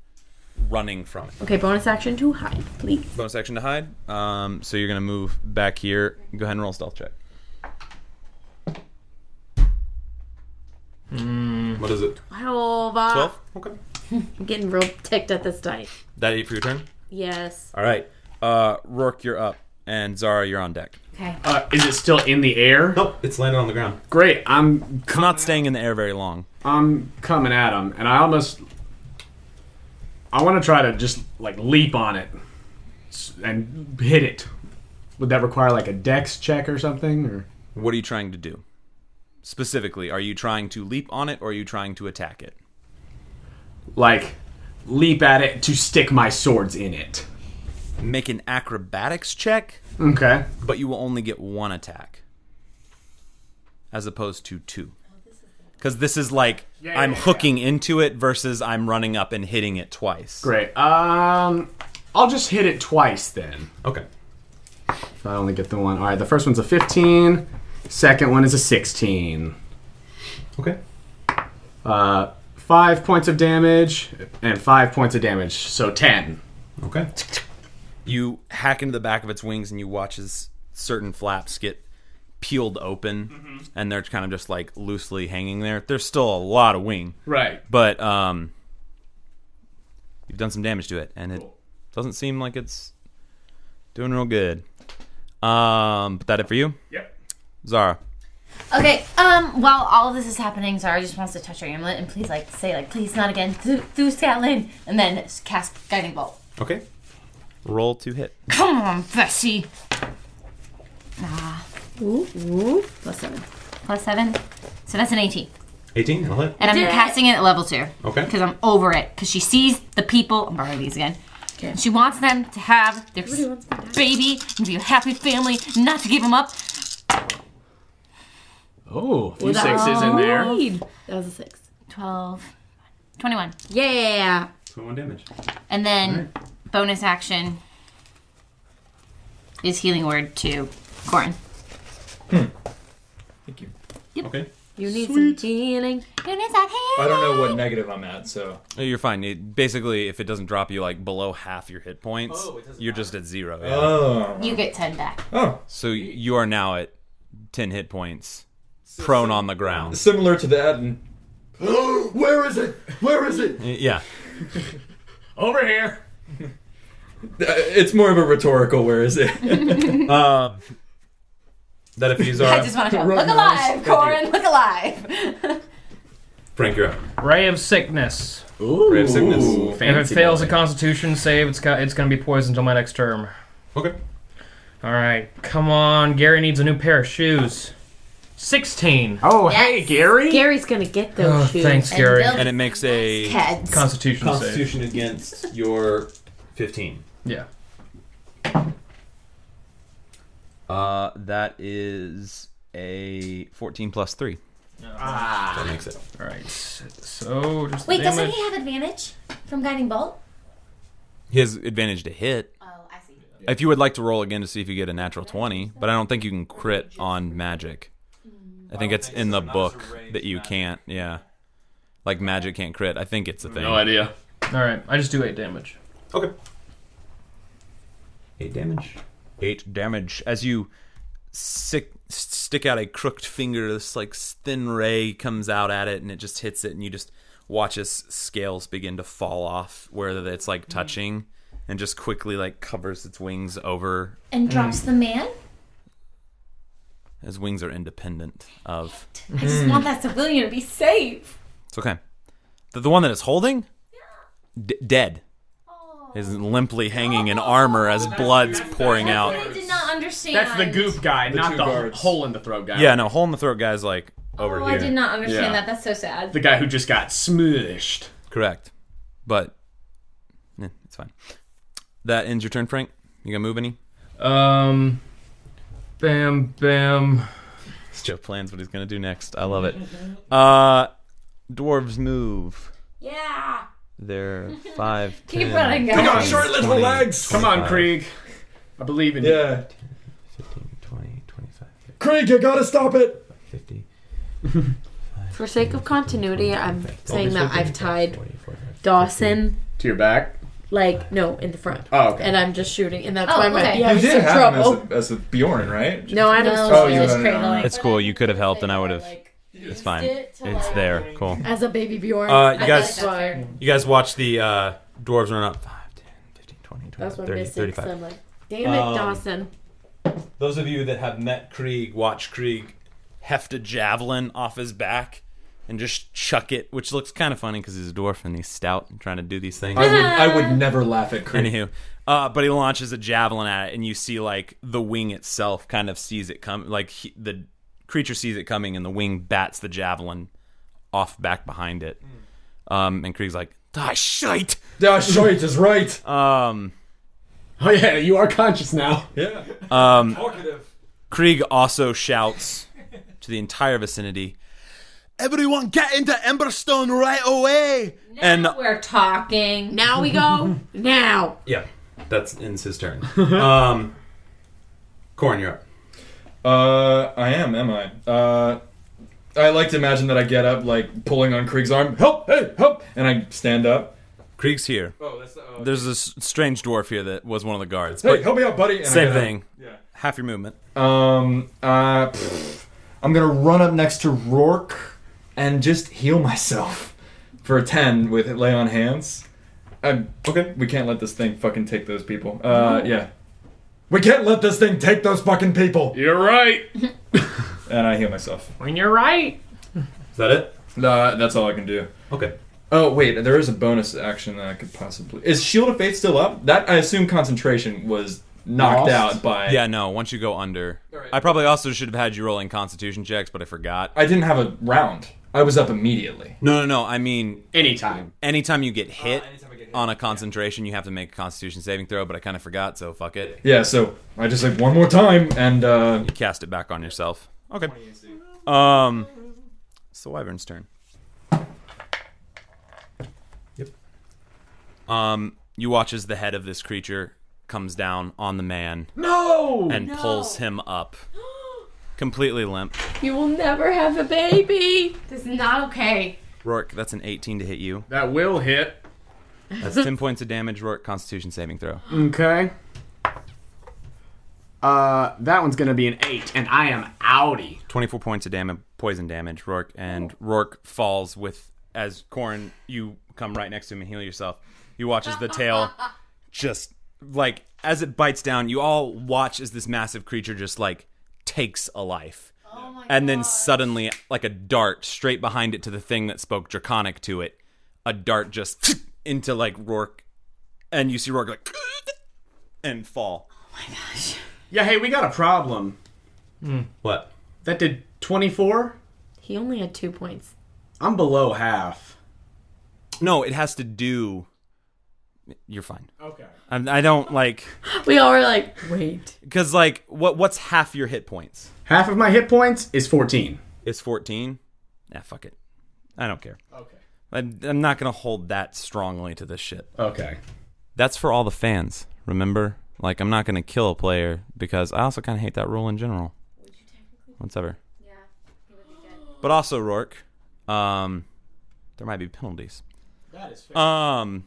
running from it. Okay, bonus action to hide, please. Bonus action to hide. So you're gonna move back here. Go ahead and roll a stealth check. What is it? 12. 12. Okay. I'm getting real ticked at this dice. That 8 for your turn. Yes. All right. Roarke, you're up, and Zara, you're on deck. Okay. Is it still in the air? Nope, it's landed on the ground. Great. I'm It's not staying in the air very long. coming at him, and I want to try to just like leap on it and hit it. Would that require like a dex check or something? Or What are you trying to do? Specifically, are you trying to leap on it or are you trying to attack it? like leap at it to stick my swords in it? Make an acrobatics check, Okay. but you will only get 1 attack. As opposed to 2. Because this is like, I'm hooking into it versus I'm running up and hitting it twice. Great. I'll just hit it twice then. Okay. If I only get the one. All right, the first one's a 15. Second one is a 16. Okay. 5 points of damage and 5 points of damage, so 10. Okay. You hack into the back of its wings and you watch as certain flaps get peeled open, and they're kind of just like loosely hanging there. There's still a lot of wing, Right. but you've done some damage to it, and it doesn't seem like it's doing real good. But that it for you? Yep. Zara. Okay, while all of this is happening, Zara just wants to touch her amulet and please, like, say, like, please not again, through Scatlin, and then cast Guiding Bolt. Okay. Roll to hit. Come on, Bessie! Ooh. +7. +7. So that's an 18. 18, I'll hit. And I'm Did it. casting it at level 2. Okay. Because I'm over it. Because she sees the people. I'm borrowing these again. Okay. And she wants them to have their Everybody wants my dice. baby and be a happy family, not to give them up. Oh, a few sixes in there. That was a 6. 12, 21. Yeah. 21 damage. And then bonus action is healing word to Corin. Thank you. Okay. You need some healing. Who needs that I don't know what negative I'm at, so. You're fine. Basically, if it doesn't drop you like below half your hit points, you're just at 0. Yeah. Oh. You get 10 back. Oh. So you are now at 10 hit points, prone on the ground. Similar to that, and Where is it? Where is it? Yeah. Over here. it's more of a rhetorical. Where is it? That if you I Zara. just want to look alive, Corin. Look alive. Frank, you're up. Ray of Sickness. Ray of Sickness. If it fails a Constitution save, it's going to be poisoned until my next term. Okay. All right, come on. Gary needs a new pair of shoes. 16. Oh, Yes. hey, Gary. Gary's gonna get those shoes. Thanks, And Gary. Bill- And it makes a Heads. Constitution save. Constitution against your 15. Yeah. that is a 14 plus 3. That makes it. All right. So just Wait, doesn't damage. he have advantage from Guiding Bolt? He has advantage to hit. Oh, I see. If you would like to roll again to see if you get a natural 20, but I don't think you can crit on magic. I think it's in the book that you can't. Yeah. Like magic can't crit. I think it's a thing. No idea. All right, I just do 8 damage. Okay. 8 damage. 8 damage as you stick out a crooked finger. This like thin ray comes out at it and it just hits it, and you just watch as scales begin to fall off where it's like touching, and just quickly like covers its wings over. And drops the man? His wings are independent of. I just want that civilian to be safe. It's okay. The one that it's holding, dead, is limply hanging in armor as blood's pouring out. I did not understand. That's the goop guy, not two the guards. hole in the throat guy. Yeah, no, hole in the throat guy's like over Oh, here. I did not understand Yeah. that. That's so sad. The guy who just got smushed. Correct. But it's fine. That ends your turn, Frank. You gonna move any? Bam, bam. Joe plans what he's gonna do next. I love it. Dwarves move. Yeah. They're 5, Keep 10, running, guys. Come on, Short little 20, legs. Come on, 25, Krieg. I believe in you. Yeah. 15, 20, 25, Krieg, you gotta stop it. 50. For sake of continuity, I'm saying that I've tied 40, 45, Dawson, To your back. like, no, in the front. Oh, okay. And I'm just shooting, and that's Oh, why I might okay. be You having did some have trouble. him as a Bjorn, right? No, I was No, you just had it on. cradling. It's cool. You could have helped, and I would have. It's fine. It's there. Cool. As a baby Bjorn. You guys, That's why. you guys watch the dwarves run up. 5, 10, 15, 20, That's 25, what 30, I'm missing. 35. So I'm like, damn it, Dawson. Those of you that have met Krieg, watch Krieg heft a javelin off his back and just chuck it, which looks kind of funny because he's a dwarf and he's stout and trying to do these things. I would never laugh at Krieg. Anywho, but he launches a javelin at it, and you see like the wing itself kind of sees it come, like the creature sees it coming, and the wing bats the javelin off back behind it. And Krieg's like, "Ah, shite." Yeah, shite is right. Oh yeah, you are conscious now. Yeah. Krieg also shouts to the entire vicinity, "Everyone get into Emberstone right away!" And We're talking. Now we go. Now. Yeah, that ends his turn. Corin, you're up. I am I? I like to imagine that I get up, like, pulling on Krieg's arm. Help! Hey, help! And I stand up. Krieg's here. Oh, that's There's this strange dwarf here that was one of the guards. Hey, But help me out, buddy! And I same get up. thing. Yeah. Half your movement. I'm gonna run up next to Roarke and just heal myself for a 10 with Lay on Hands. Okay. We can't let this thing fucking take those people. Yeah. We can't let this thing take those fucking people! You're right. And I heal myself. When you're right. Is that it? That's all I can do. Okay. Oh, wait, there is a bonus action that I could possibly... Is Shield of Faith still up? That, I assume concentration was knocked Lost? out by... Yeah, no, once you go under. Alright. I probably also should have had you rolling constitution checks, but I forgot. I didn't have a round. I was up immediately. No. I mean, Anytime. anytime you get hit on a concentration, you have to make a constitution saving throw, but I kind of forgot, so fuck it. Yeah, so I just like one more time and You cast it back on yourself. Okay. It's the wyvern's turn. You watch as the head of this creature comes down on the man. No! And pulls him up. Completely limp. You will never have a baby. This is not okay. Roarke, that's an 18 to hit you. That will hit. That's 10 points of damage. Roarke, Constitution saving throw. Okay. That one's gonna be an 8, and I am outie. 24 points of damage, poison damage, Roarke. And Roarke falls with, as Corin, you come right next to him and heal yourself. You watch as the tail just, like, as it bites down, you all watch as this massive creature just, like, takes a life. Oh my and then suddenly, like a dart, straight behind it to the thing that spoke Draconic to it, a dart just into, like, Roarke. And you see Roarke, like, and fall. Oh my gosh. Yeah, hey, we got a problem. What? That did 24? He only had 2 points. I'm below half. No, it has to do... You're fine. Okay. I don't, like... We all were like, wait. Because, like, what's half your hit points? Half of my hit points is 14. It's 14? Yeah, fuck it. I don't care. Okay. I'm not going to hold that strongly to this shit. Okay. That's for all the fans, remember? Like, I'm not going to kill a player because I also kind of hate that rule in general. Whatever. Yeah, he would be good. But also, Roarke, there might be penalties. That is fair.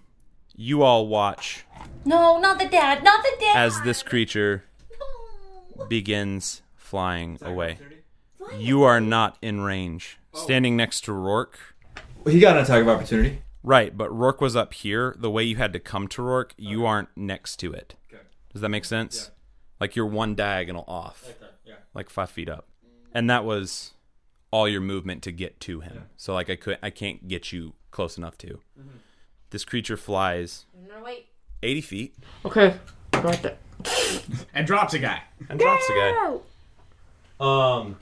You all watch No, not the dad. Not the dad. as this creature No. begins flying away. You are not in range. Standing next to Roarke. He got an attack of opportunity. Right, but Roarke was up here. The way you had to come to Roarke, you aren't next to it. Okay. Does that make sense? Yeah. Like you're one diagonal off. Like that, yeah. Like 5 feet up. And that was all your movement to get to him. Yeah. So like I can't get you close enough to. Mm-hmm. This creature flies 80 feet. Okay. Right there. And drops a guy. And drops the guy.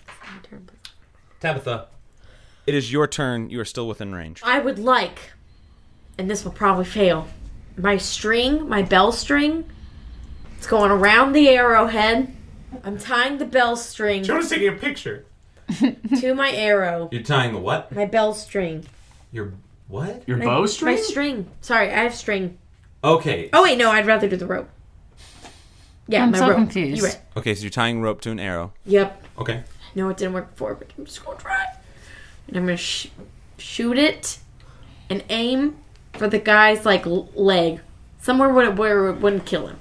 Tabitha. It is your turn. You are still within range. I would like, and this will probably fail, my bell string, it's going around the arrowhead. I'm tying the bell string Jonah's taking a picture. to my arrow. You're tying the what? My bell string. Your what? Your bowstring? My string. Sorry, I have string. Okay. Oh wait, no, I'd rather do the rope. Yeah, I'm my so rope. confused. You're right. Okay, so you're tying rope to an arrow. Yep. Okay. No, it didn't work before, but I'm just gonna try. And I'm gonna shoot it and aim for the guy's like leg, somewhere where it wouldn't kill him.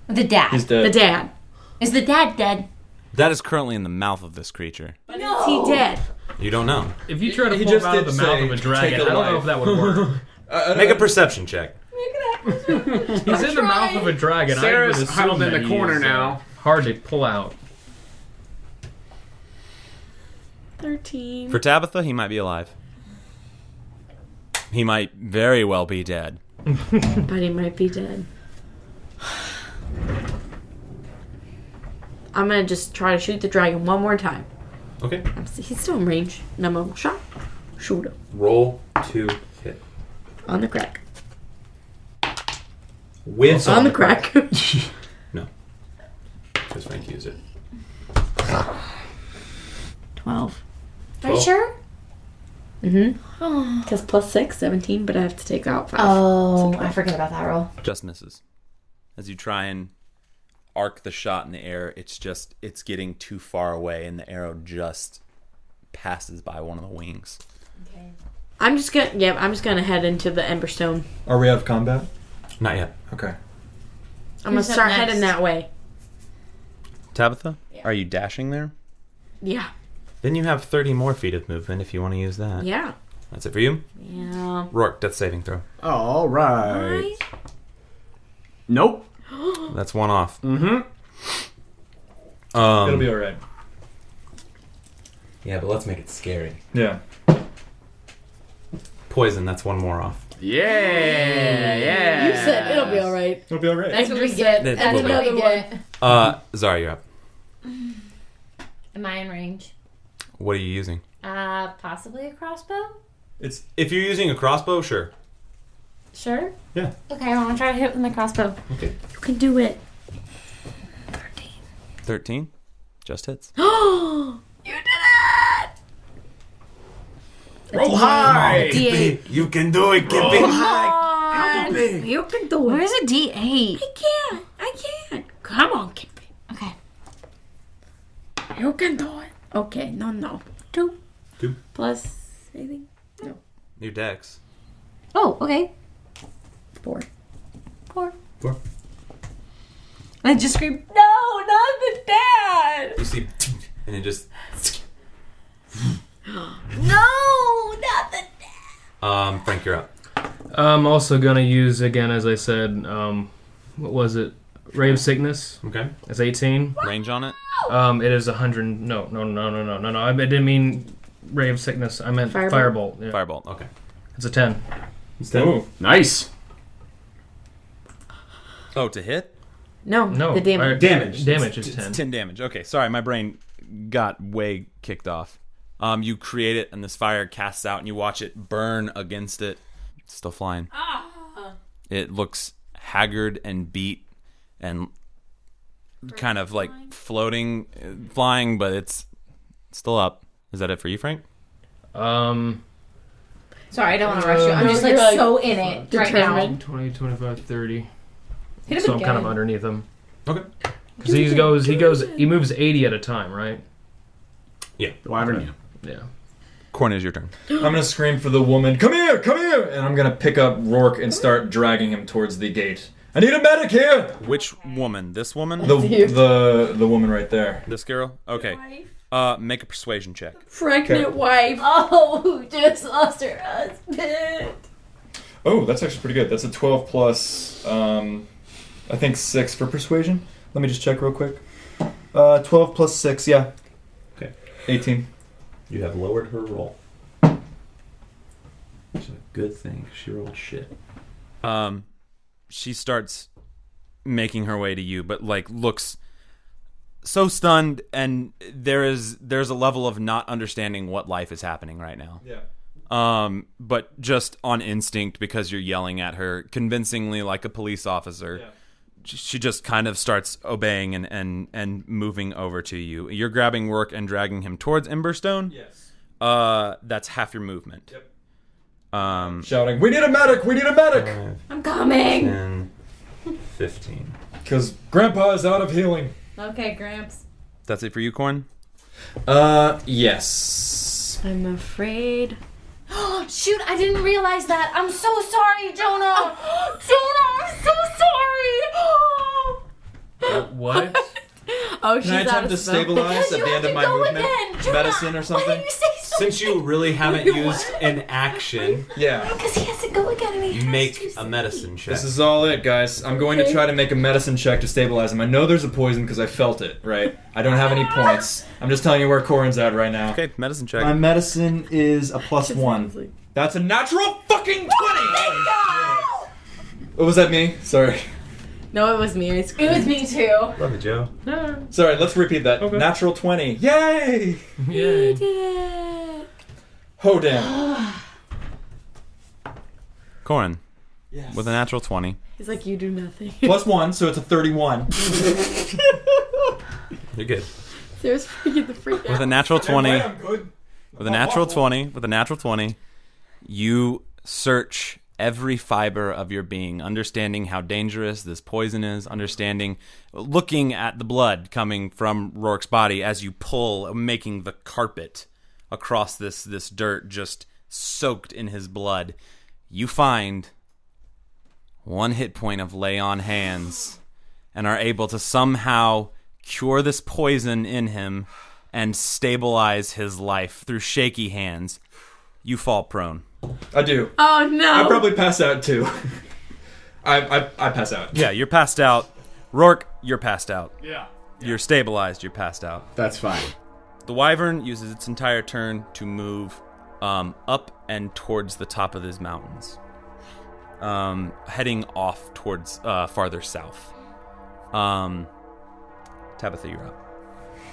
The dad. He's dead. The dad. Is the dad dead? That is currently in the mouth of this creature. But is he dead? You don't know. If you try to He pull him just out of did the mouth say, of a dragon, take I a don't know life. if that would work. Make a perception check. He's in the mouth of a dragon. I Sarah's would assume huddled in that the he corner is, now. Hard to pull out. 13. For Tabitha, he might be alive. He might very well be dead. But he might be dead. I'm gonna just try to shoot the dragon one more time. Okay. He's still in range. And I'm gonna shoot him. Roll to hit. On the crack. With On the crack. No. Because Frank used it. 12. Are you sure? Mm-hmm. Because plus 6, 17, but I have to take out 5. Oh, I forget about that roll. Just misses. As you try and arc the shot in the air, it's getting too far away, and the arrow just passes by one of the wings. Okay. I'm just gonna head into the Emberstone. Are we out of combat? Not yet. Okay. I'm gonna Who's up start next? heading that way. Tabitha, are you dashing there? Yeah. Then you have 30 more feet of movement if you want to use that. Yeah. That's it for you? Yeah. Roarke, death saving throw. All right. Nope. That's one off. Mm-hmm. It'll be alright. Yeah, but let's make it scary. Yeah. Poison, that's one more off. Yeah. You said it'll be alright. It'll be alright. That's what we get. That's That's what we another one. Zara, you're up. Am I in range? What are you using? Possibly a crossbow? If you're using a crossbow, sure. Sure? Yeah. Okay, I want to try to hit with my crossbow. Okay. You can do it. 13? Just hits. Oh! You did it! Roll high. D8. You can do it, Roll Kippy. high. can. You can do it. Where's a D8? I can't. Come on, keep it. Okay. You can do it. Okay, no. 2. 2. Plus anything? No. Your dex. Oh, okay. 4. 4. 4. I just screamed, no, not the dad! You see, and it just. No, not the dad! Frank, you're up. I'm also gonna use again, as I said. What was it? Ray of Sickness. Okay. It's 18. Range on it? It is 100. No. I didn't mean Ray of Sickness. I meant Firebolt. Yeah. Firebolt. Okay. It's a 10. It's 10. Ooh, nice. Oh, to hit? No, the damage. Damage is 10. It's 10 damage. Okay, sorry, my brain got way kicked off. You create it, and this fire casts out, and you watch it burn against it. It's still flying. It looks haggard and beat, and kind of like flying, but it's still up. Is that it for you, Frank? Sorry, I don't want to rush you. I'm just like so in it right now. Determined. 20, 25, 30. Hit him So I'm again. kind of underneath him. Okay. Because he moves 80 at a time, right? Yeah. The wyvern, Yeah. Corin, is your turn. I'm gonna scream for the woman, come here! And I'm gonna pick up Roarke and start dragging him towards the gate. I need a medic here! Which woman? This woman? The woman right there. This girl? Okay. Make a persuasion check. Pregnant wife. Oh, who just lost her husband. Oh, that's actually pretty good. That's a 12 plus, I think 6 for persuasion. Let me just check real quick. 12 plus 6, yeah. Okay. 18. You have lowered her roll. Which is a good thing. She rolled shit. She starts making her way to you, but like looks so stunned, and there's a level of not understanding what life is happening right now. Yeah. But just on instinct, because you're yelling at her convincingly like a police officer. Yeah. She just kind of starts obeying and moving over to you. You're grabbing Roarke and dragging him towards Emberstone. Yes. That's half your movement. Yep. Shouting, we need a medic! We need a medic! 5, I'm coming. 10, 15. Because Grandpa is out of healing. Okay, Gramps. That's it for you, Corin? Yes. I'm afraid. Shoot, I didn't realize that. I'm so sorry, Jonah. Jonah, I'm so sorry. What? Oh, she's Can I out attempt of to spell. stabilize at You the have end of to my go movement? again, Jonah. Medicine or Why something? did you say so? Since you really haven't used an action, Yeah. Because he has to go again and he has make to a medicine check. This is all it, guys. I'm going to try to make a medicine check to stabilize him. I know there's a poison because I felt it, right? I don't have any points. I'm just telling you where Corin's at right now. Okay, medicine check. My medicine is a +1. That's a natural fucking 20! What was that, me? Sorry. No, it was me. It was me too. Love you, Joe. Sorry, let's repeat that. Okay. Natural 20. Yay! Yay. Ho damn. Corin, Yes. with a natural 20. He's like, you do nothing. +1, so it's a 31. You're good. There's freaking the freak With a out. natural 20, I'm good. with a natural 20, you search every fiber of your being, understanding how dangerous this poison is, looking at the blood coming from Roarke's body as you pull, making the carpet across this dirt just soaked in his blood. You find 1 hit point of lay on hands and are able to somehow cure this poison in him and stabilize his life through shaky hands. You fall prone. I do. Oh no! I probably pass out too. I pass out. Yeah, you're passed out. Roarke, you're passed out. Yeah. You're stabilized, you're passed out. That's fine. The wyvern uses its entire turn to move up and towards the top of these mountains, heading off towards farther south. Tabitha, you're up.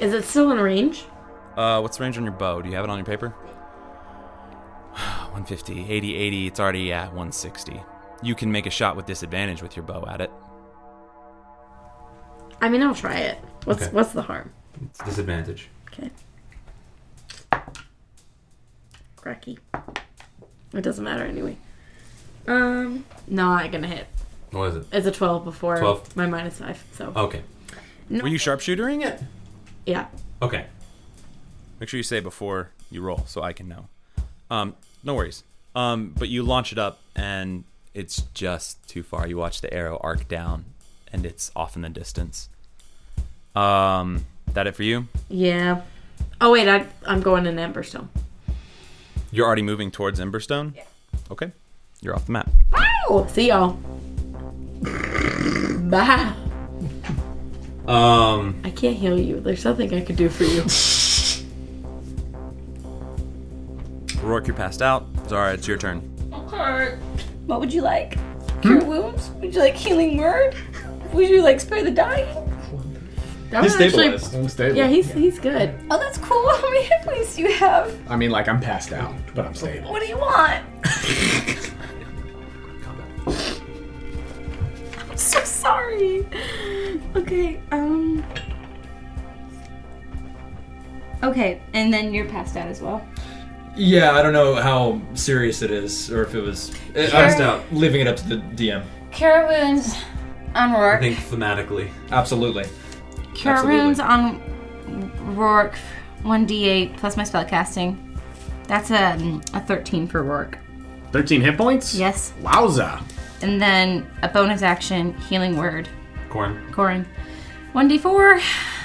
Is it still in range? What's the range on your bow? Do you have it on your paper? 150, 80, it's already at 160. You can make a shot with disadvantage with your bow at it. I mean, I'll try it. Okay. What's the harm? It's disadvantage. Okay. Cracky. It doesn't matter anyway. Not gonna hit. What is it? It's a 12 before 12? my -5, so. Okay. Were you sharpshootering it? Yeah. Okay. Make sure you say before you roll so I can know. No worries. But you launch it up and it's just too far. You watch the arrow arc down and it's off in the distance. That it for you? Yeah. Oh, wait, I'm going in Emberstone. You're already moving towards Emberstone? Yeah. Okay. You're off the map. Wow! See y'all. Bye. I can't heal you. There's nothing I could do for you. Roarke, you're passed out. Zara, it's your turn. Okay. What would you like? Cure wounds? Would you like healing word? Would you like spare the dying? That He's was actually- stabilized. I'm stable. Yeah, he's good. Oh, that's cool. How many hit points do you have? I mean, like, I'm passed out, but I'm stable. What do you want? I'm so sorry. Okay, Okay, and then you're passed out as well. Yeah, I don't know how serious it is, or if it was. Passed out. Leaving it up to the DM. Cure wounds on I Roarke. think thematically. Absolutely. Cure absolutely. wounds on Roarke. 1d8 plus my spellcasting. That's a 13 for Roarke. 13 hit points? Yes. Wowza. And then a bonus action, healing word. Corin. 1d4.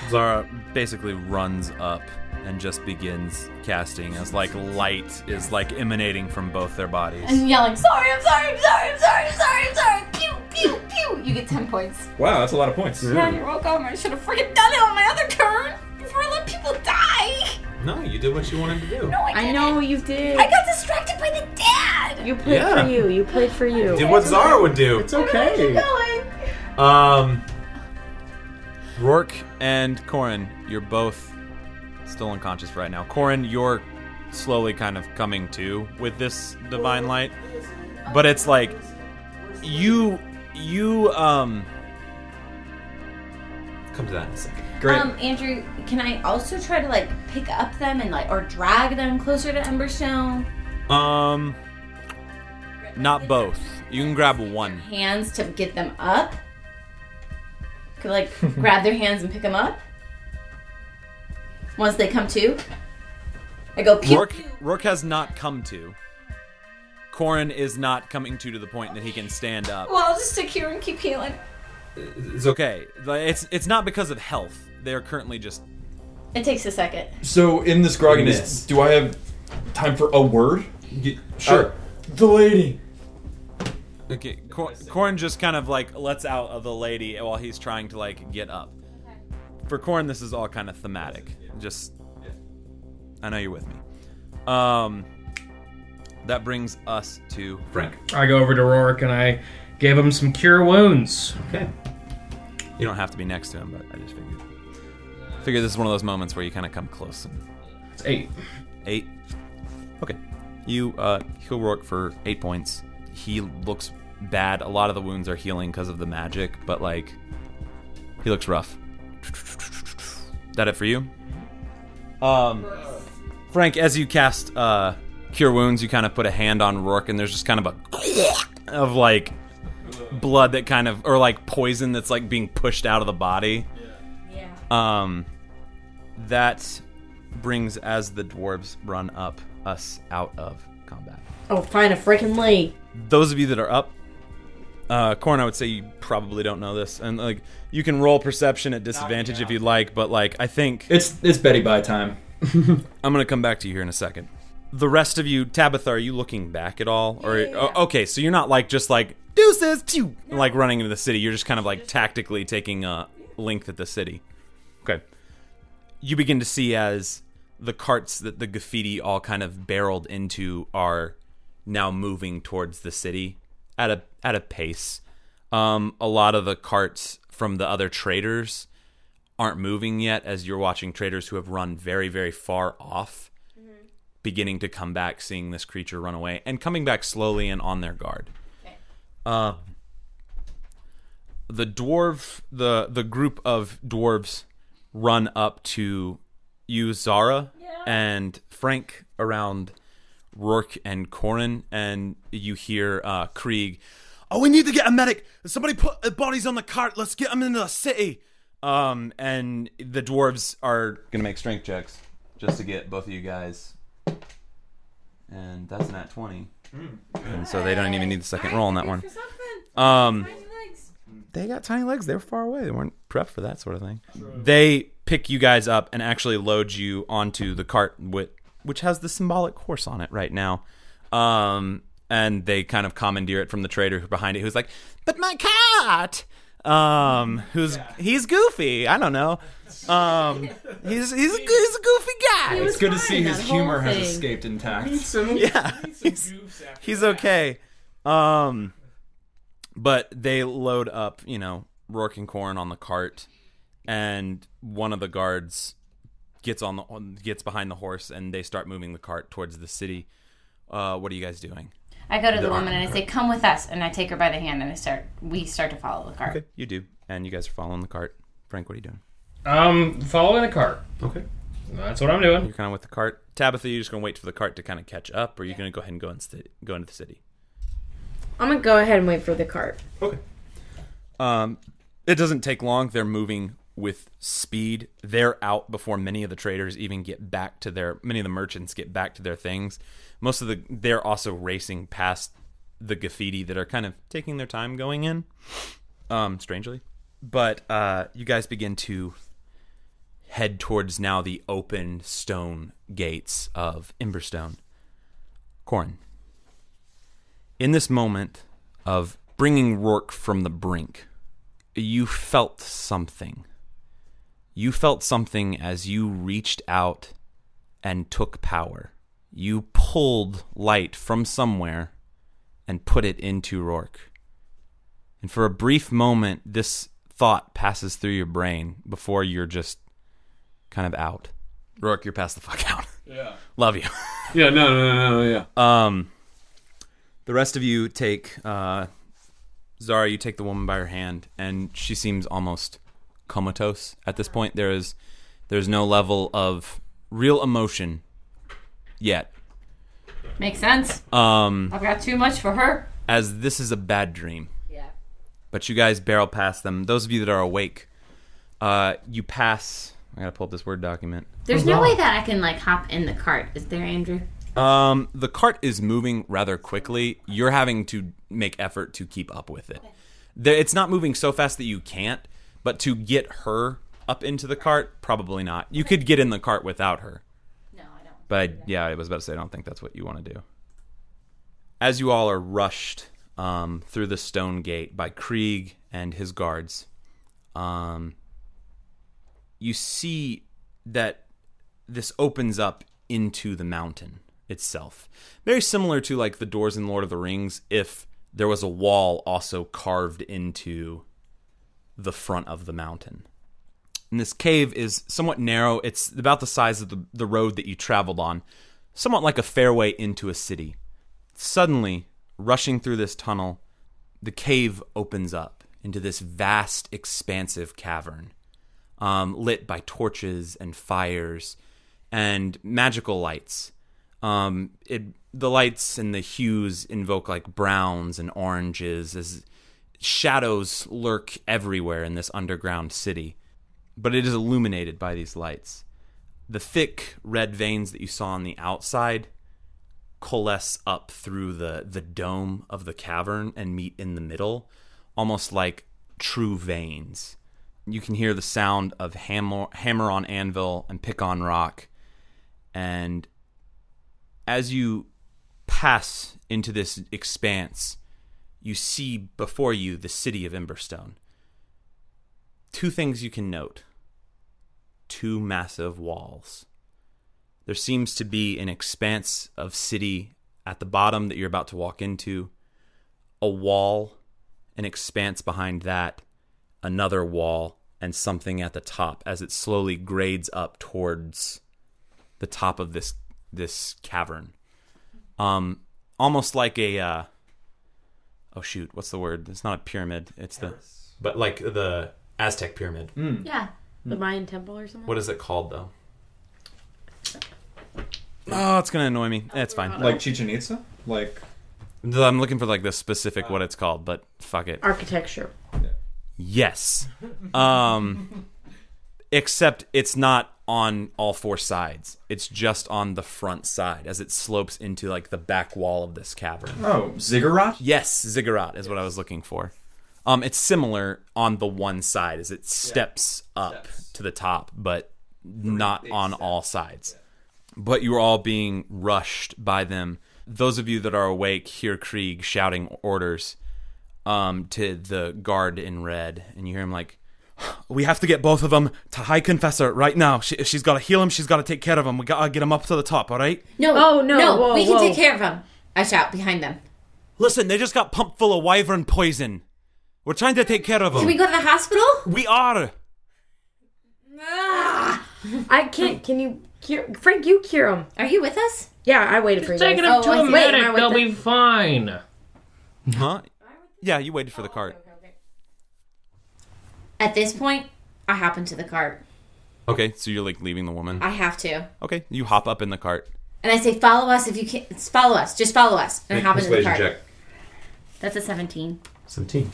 Zara basically runs up and just begins casting as like light is like emanating from both their bodies. And yelling, sorry, I'm sorry, I'm sorry, I'm sorry, I'm sorry, I'm sorry. Pew, pew, pew. You get 10 points. Wow, that's a lot of points. Yeah, you're welcome. I should have freaking done it on my other turn before I let people die. No, you did what you wanted to do. No, I I didn't. know you did. I got distracted by the dad. You played Yeah. for you. You played for you. Did what Zara would do. It's okay. Going. Roarke and Corin, you're both still unconscious right now. Corin, you're slowly kind of coming to with this divine light. But it's like you Come to that in a second. Great. Andrew, can I also try to like pick up them and like or drag them closer to Emberstone? not both. You can grab one. Hands to get them up. Could like grab their hands and pick them up. Once they come to, I go. Pew, pew. Roarke has not come to. Corin is not coming to the point that he can stand up. Well, I'll just stick here and keep healing. It's okay. It's not because of health. They're currently just. It takes a second. So in this grogginess, Miss. do I have time for a word? Sure. The lady. Okay, Corin just kind of like lets out of the lady while he's trying to like get up. For Corin, this is all kind of thematic. Just, I know you're with me. That brings us to Frank. I go over to Roarke and I gave him some cure wounds. Okay. You don't have to be next to him, but I just figured this is one of those moments where you kind of come close. It's 8. 8. Okay. You heal Roarke for 8 points. He looks bad. A lot of the wounds are healing because of the magic, but like he looks rough. That it for you? Frank, as you cast Cure Wounds, you kind of put a hand on Roarke, and there's just kind of a of like blood that kind of, or like poison that's like being pushed out of the body. Yeah. That brings, as the dwarves run up, us out of combat. Oh, find a freaking lay. Those of you that are up, Corin, I would say you probably don't know this, and like you can roll perception at disadvantage if you'd like, but like I think It's Betty Bye time. I'm gonna come back to you here in a second. The rest of you, Tabitha, are you looking back at all? Or okay, so you're not like just like deuces, pew, like running into the city. You're just kind of like tactically taking a length at the city. Okay. You begin to see as the carts that the graffiti all kind of barreled into are now moving towards the city at a pace. A lot of the carts from the other traders aren't moving yet, as you're watching traders who have run very, very far off beginning to come back, seeing this creature run away, and coming back slowly and on their guard. Okay. The group of dwarves run up to you, Zara, and Frank around Roarke and Corin, and you hear Krieg. Oh, we need to get a medic. Somebody put the bodies on the cart. Let's get them into the city. And the dwarves are gonna make strength checks just to get both of you guys. And that's an at 20. And so they don't even need the second roll on that one. They got tiny legs. They were far away. They weren't prepped for that sort of thing. They pick you guys up and actually load you onto the cart, which has the symbolic horse on it right now. And they kind of commandeer it from the trader behind it, who's like, "But my cart!" He's goofy. I don't know. He's a goofy guy. It's good to see his humor has escaped intact. He's okay. But they load up, Roarke and Corin on the cart, and one of the guards gets behind the horse, and they start moving the cart towards the city. What are you guys doing? I go to the woman and I say, "Come with us," and I take her by the hand and we start to follow the cart. Okay, you do, and you guys are following the cart. Frank, what are you doing? Following the cart. Okay, that's what I'm doing. You're kind of with the cart. Tabitha, you're just gonna wait for the cart to kind of catch up, or are you gonna go ahead and go into the city? I'm gonna go ahead and wait for the cart. Okay. It doesn't take long. They're moving with speed. They're out before many of the traders even get back to many of the merchants get back to their things. They're also racing past the graffiti that are kind of taking their time going in, strangely. But you guys begin to head towards now the open stone gates of Emberstone. Corin, in this moment of bringing Roarke from the brink, you felt something. You felt something as you reached out and took power. You pulled light from somewhere and put it into Roarke. And for a brief moment, this thought passes through your brain before you're just kind of out. Roarke, you're past the fuck out. Yeah. Love you. Yeah, no, yeah. The rest of you take... Zara, you take the woman by her hand, and she seems almost comatose at this point. There's no level of real emotion yet. Makes sense. I've got too much for her. As this is a bad dream. Yeah. But you guys barrel past them. Those of you that are awake, you pass... I gotta pull up this Word document. There's no way that I can, hop in the cart. Is there, Andrew? The cart is moving rather quickly. You're having to make effort to keep up with it. It's not moving so fast that you can't, but to get her up into the cart, probably not. You could get in the cart without her. No, I don't. But I was about to say, I don't think that's what you want to do. As you all are rushed through the stone gate by Krieg and his guards, you see that this opens up into the mountain itself. Very similar to the doors in Lord of the Rings, if there was a wall also carved into the front of the mountain. And this cave is somewhat narrow. It's about the size of the road that you traveled on, somewhat like a fairway into a city. Suddenly, rushing through this tunnel, the cave opens up into this vast, expansive cavern, lit by torches and fires and magical lights. The lights and the hues invoke browns and oranges as shadows lurk everywhere in this underground city. But it is illuminated by these lights. The thick red veins that you saw on the outside coalesce up through the dome of the cavern and meet in the middle, almost like true veins. You can hear the sound of hammer on anvil and pick on rock. And as you pass into this expanse, you see before you the city of Emberstone. Two things you can note. Two massive walls. There seems to be an expanse of city at the bottom that you're about to walk into. A wall, an expanse behind that, another wall, and something at the top as it slowly grades up towards the top of this cavern. Almost like a what's the word? It's not a pyramid. It's but like the Aztec pyramid. Yeah. The Mayan temple or something? What is it called though? Oh, it's gonna annoy me. It's fine. Like Chichen Itza? Like I'm looking for like the specific what it's called, but fuck it. Architecture. Yes. Except it's not on all four sides. It's just on the front side as it slopes into like the back wall of this cavern. oh, ziggurat? Yes, ziggurat is what I was looking for. It's similar on the one side as it steps up to the top, but not on all sides. But you are all being rushed by them. Those of you that are awake hear Krieg shouting orders to the guard in red, and you hear him like, "We have to get both of them to High Confessor right now. She's got to heal him. She's got to take care of him. We got to get him up to the top, all right?" No. Oh, no, whoa, we can whoa. take care of him. I shout behind them. Listen, they just got pumped full of wyvern poison. We're trying to take care of them. Can we go to the hospital? We are. I can't. Can you cure? Frank, you cure him. Are you with us? Yeah, I waited for you. Take it guys. up to I a see. Wait, am I medic. with They'll them? be fine. Huh? Yeah, you waited for the cart. At this point, I hop into the cart. Okay, so you're like leaving the woman. I have to. Okay, you hop up in the cart. And I say, follow us if you can. Follow us. Just follow us. And I hop into the Persuasion cart. check. That's a 17. 17.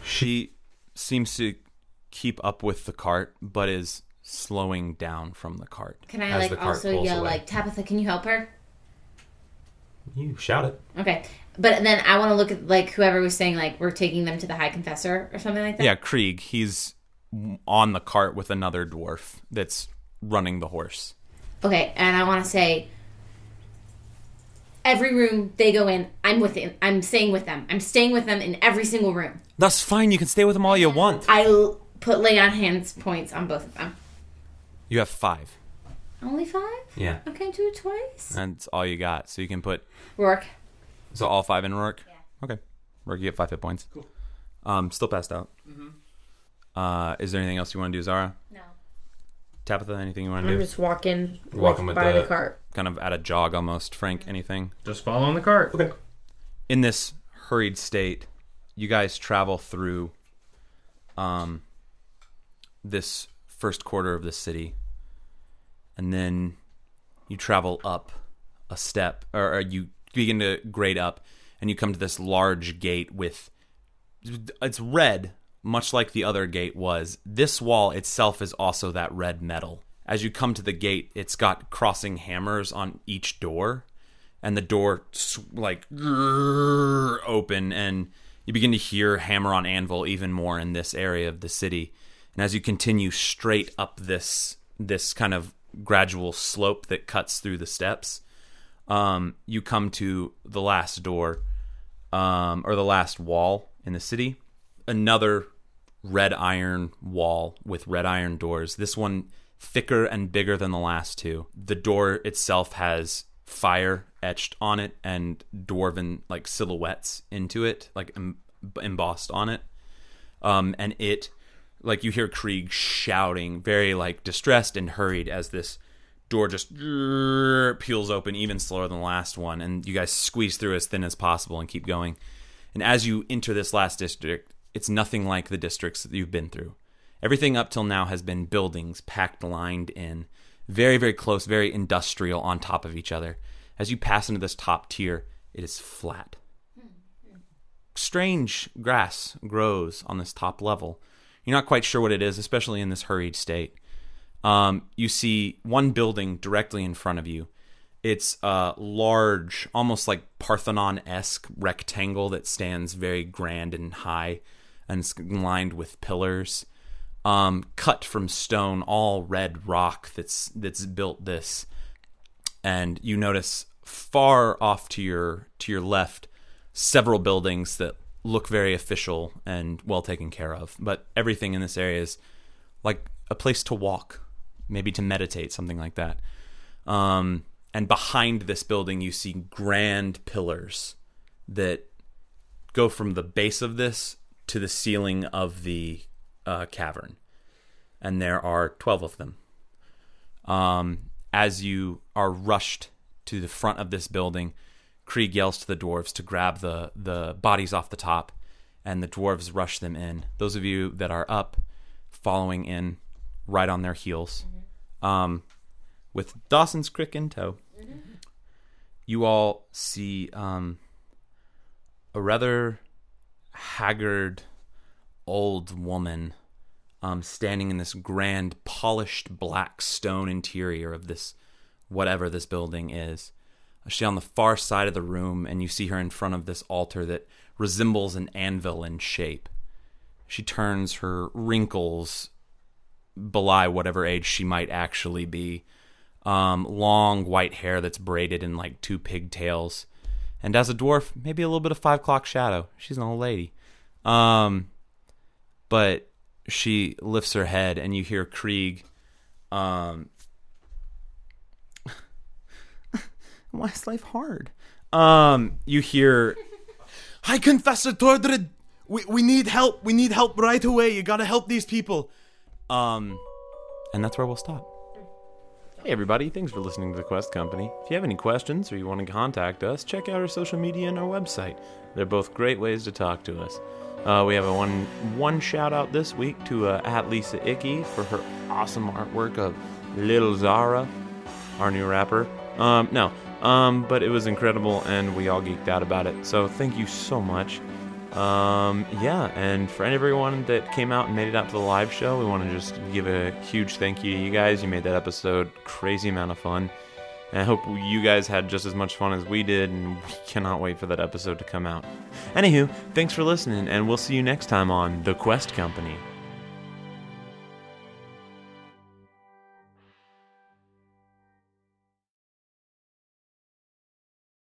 She seems to keep up with the cart, but is slowing down from the cart. Can I As the like cart also pulls yell away. like, Tabitha, can you help her? You shout it. Okay. But then I want to look at like whoever was saying like we're taking them to the High Confessor or something like that. Yeah, Krieg. He's on the cart with another dwarf that's running the horse. Okay, and I want to say every room they go in, I'm with it. I'm staying with them. I'm staying with them in every single room. That's fine. You can stay with them all you want. Put lay on hands points on both of them. You have 5. Only 5? Yeah. I can't do it twice. That's all you got. So you can put... Roarke. So all 5 in Roarke? Yeah. Okay. Roarke, you get 5 hit points. Cool. Still passed out. Mm-hmm. Is there anything else you want to do, Zara? No. Tabitha, anything you want to I'm do? just walking, Walking with by the- the cart. Kind of at a jog almost. Frank, anything? Just follow in the cart. Okay. In this hurried state, you guys travel through this first quarter of the city, and then you travel up a step, or you begin to grade up, and you come to this large gate with... It's red, much like the other gate was. This wall itself is also that red metal. As you come to the gate, it's got crossing hammers on each door, and the door open, and you begin to hear hammer on anvil even more in this area of the city. And as you continue straight up this kind of gradual slope that cuts through the steps, you come to the last door, or the last wall in the city. Another red iron wall with red iron doors. This one thicker and bigger than the last two. The door itself has fire etched on it and dwarven like silhouettes into it, like embossed on it. And it, like, you hear Krieg shouting, very like distressed and hurried, as this door just peels open even slower than the last one, and you guys squeeze through as thin as possible and keep going. And as you enter this last district, it's nothing like the districts that you've been through. Everything up till now has been buildings packed, lined in, very, very close, very industrial, on top of each other. As you pass into this top tier, it is flat. Strange grass grows on this top level. You're not quite sure what it is, especially in this hurried state. You see one building directly in front of you. It's a large, almost like Parthenon-esque rectangle that stands very grand and high, and it's lined with pillars, cut from stone, all red rock that's built this. And you notice far off to your left several buildings that look very official and well taken care of, but everything in this area is like a place to walk, maybe to meditate, something like that. And behind this building, you see grand pillars that go from the base of this to the ceiling of the cavern. And there are 12 of them. As you are rushed to the front of this building, Krieg yells to the dwarves to grab the bodies off the top, and the dwarves rush them in. Those of you that are up, following in right on their heels. with Dawson's Creek in tow. You all see a rather haggard old woman standing in this grand polished black stone interior of this whatever this building is. She's on the far side of the room, and you see her in front of this altar that resembles an anvil in shape. She turns, her wrinkles belie whatever age she might actually be. Long white hair that's braided in like 2 pigtails. And as a dwarf, maybe a little bit of 5 o'clock shadow. She's an old lady. But she lifts her head, and you hear Krieg. Why is life hard? You hear, Hi, Confessor Tordred. We need help. We need help right away. You gotta help these people. and that's where we'll stop. Hey everybody, thanks for listening to The Quest Company. If you have any questions or you want to contact us, check out our social media and our website. They're both great ways to talk to us. We have a one shout out this week to at Lisa Icky for her awesome artwork of Little Zara, our new rapper. But it was incredible and we all geeked out about it. So thank you so much. And for everyone that came out and made it out to the live show, we want to just give a huge thank you to you guys. You made that episode crazy amount of fun. And I hope you guys had just as much fun as we did, and we cannot wait for that episode to come out. Anywho, thanks for listening, and we'll see you next time on The Quest Company.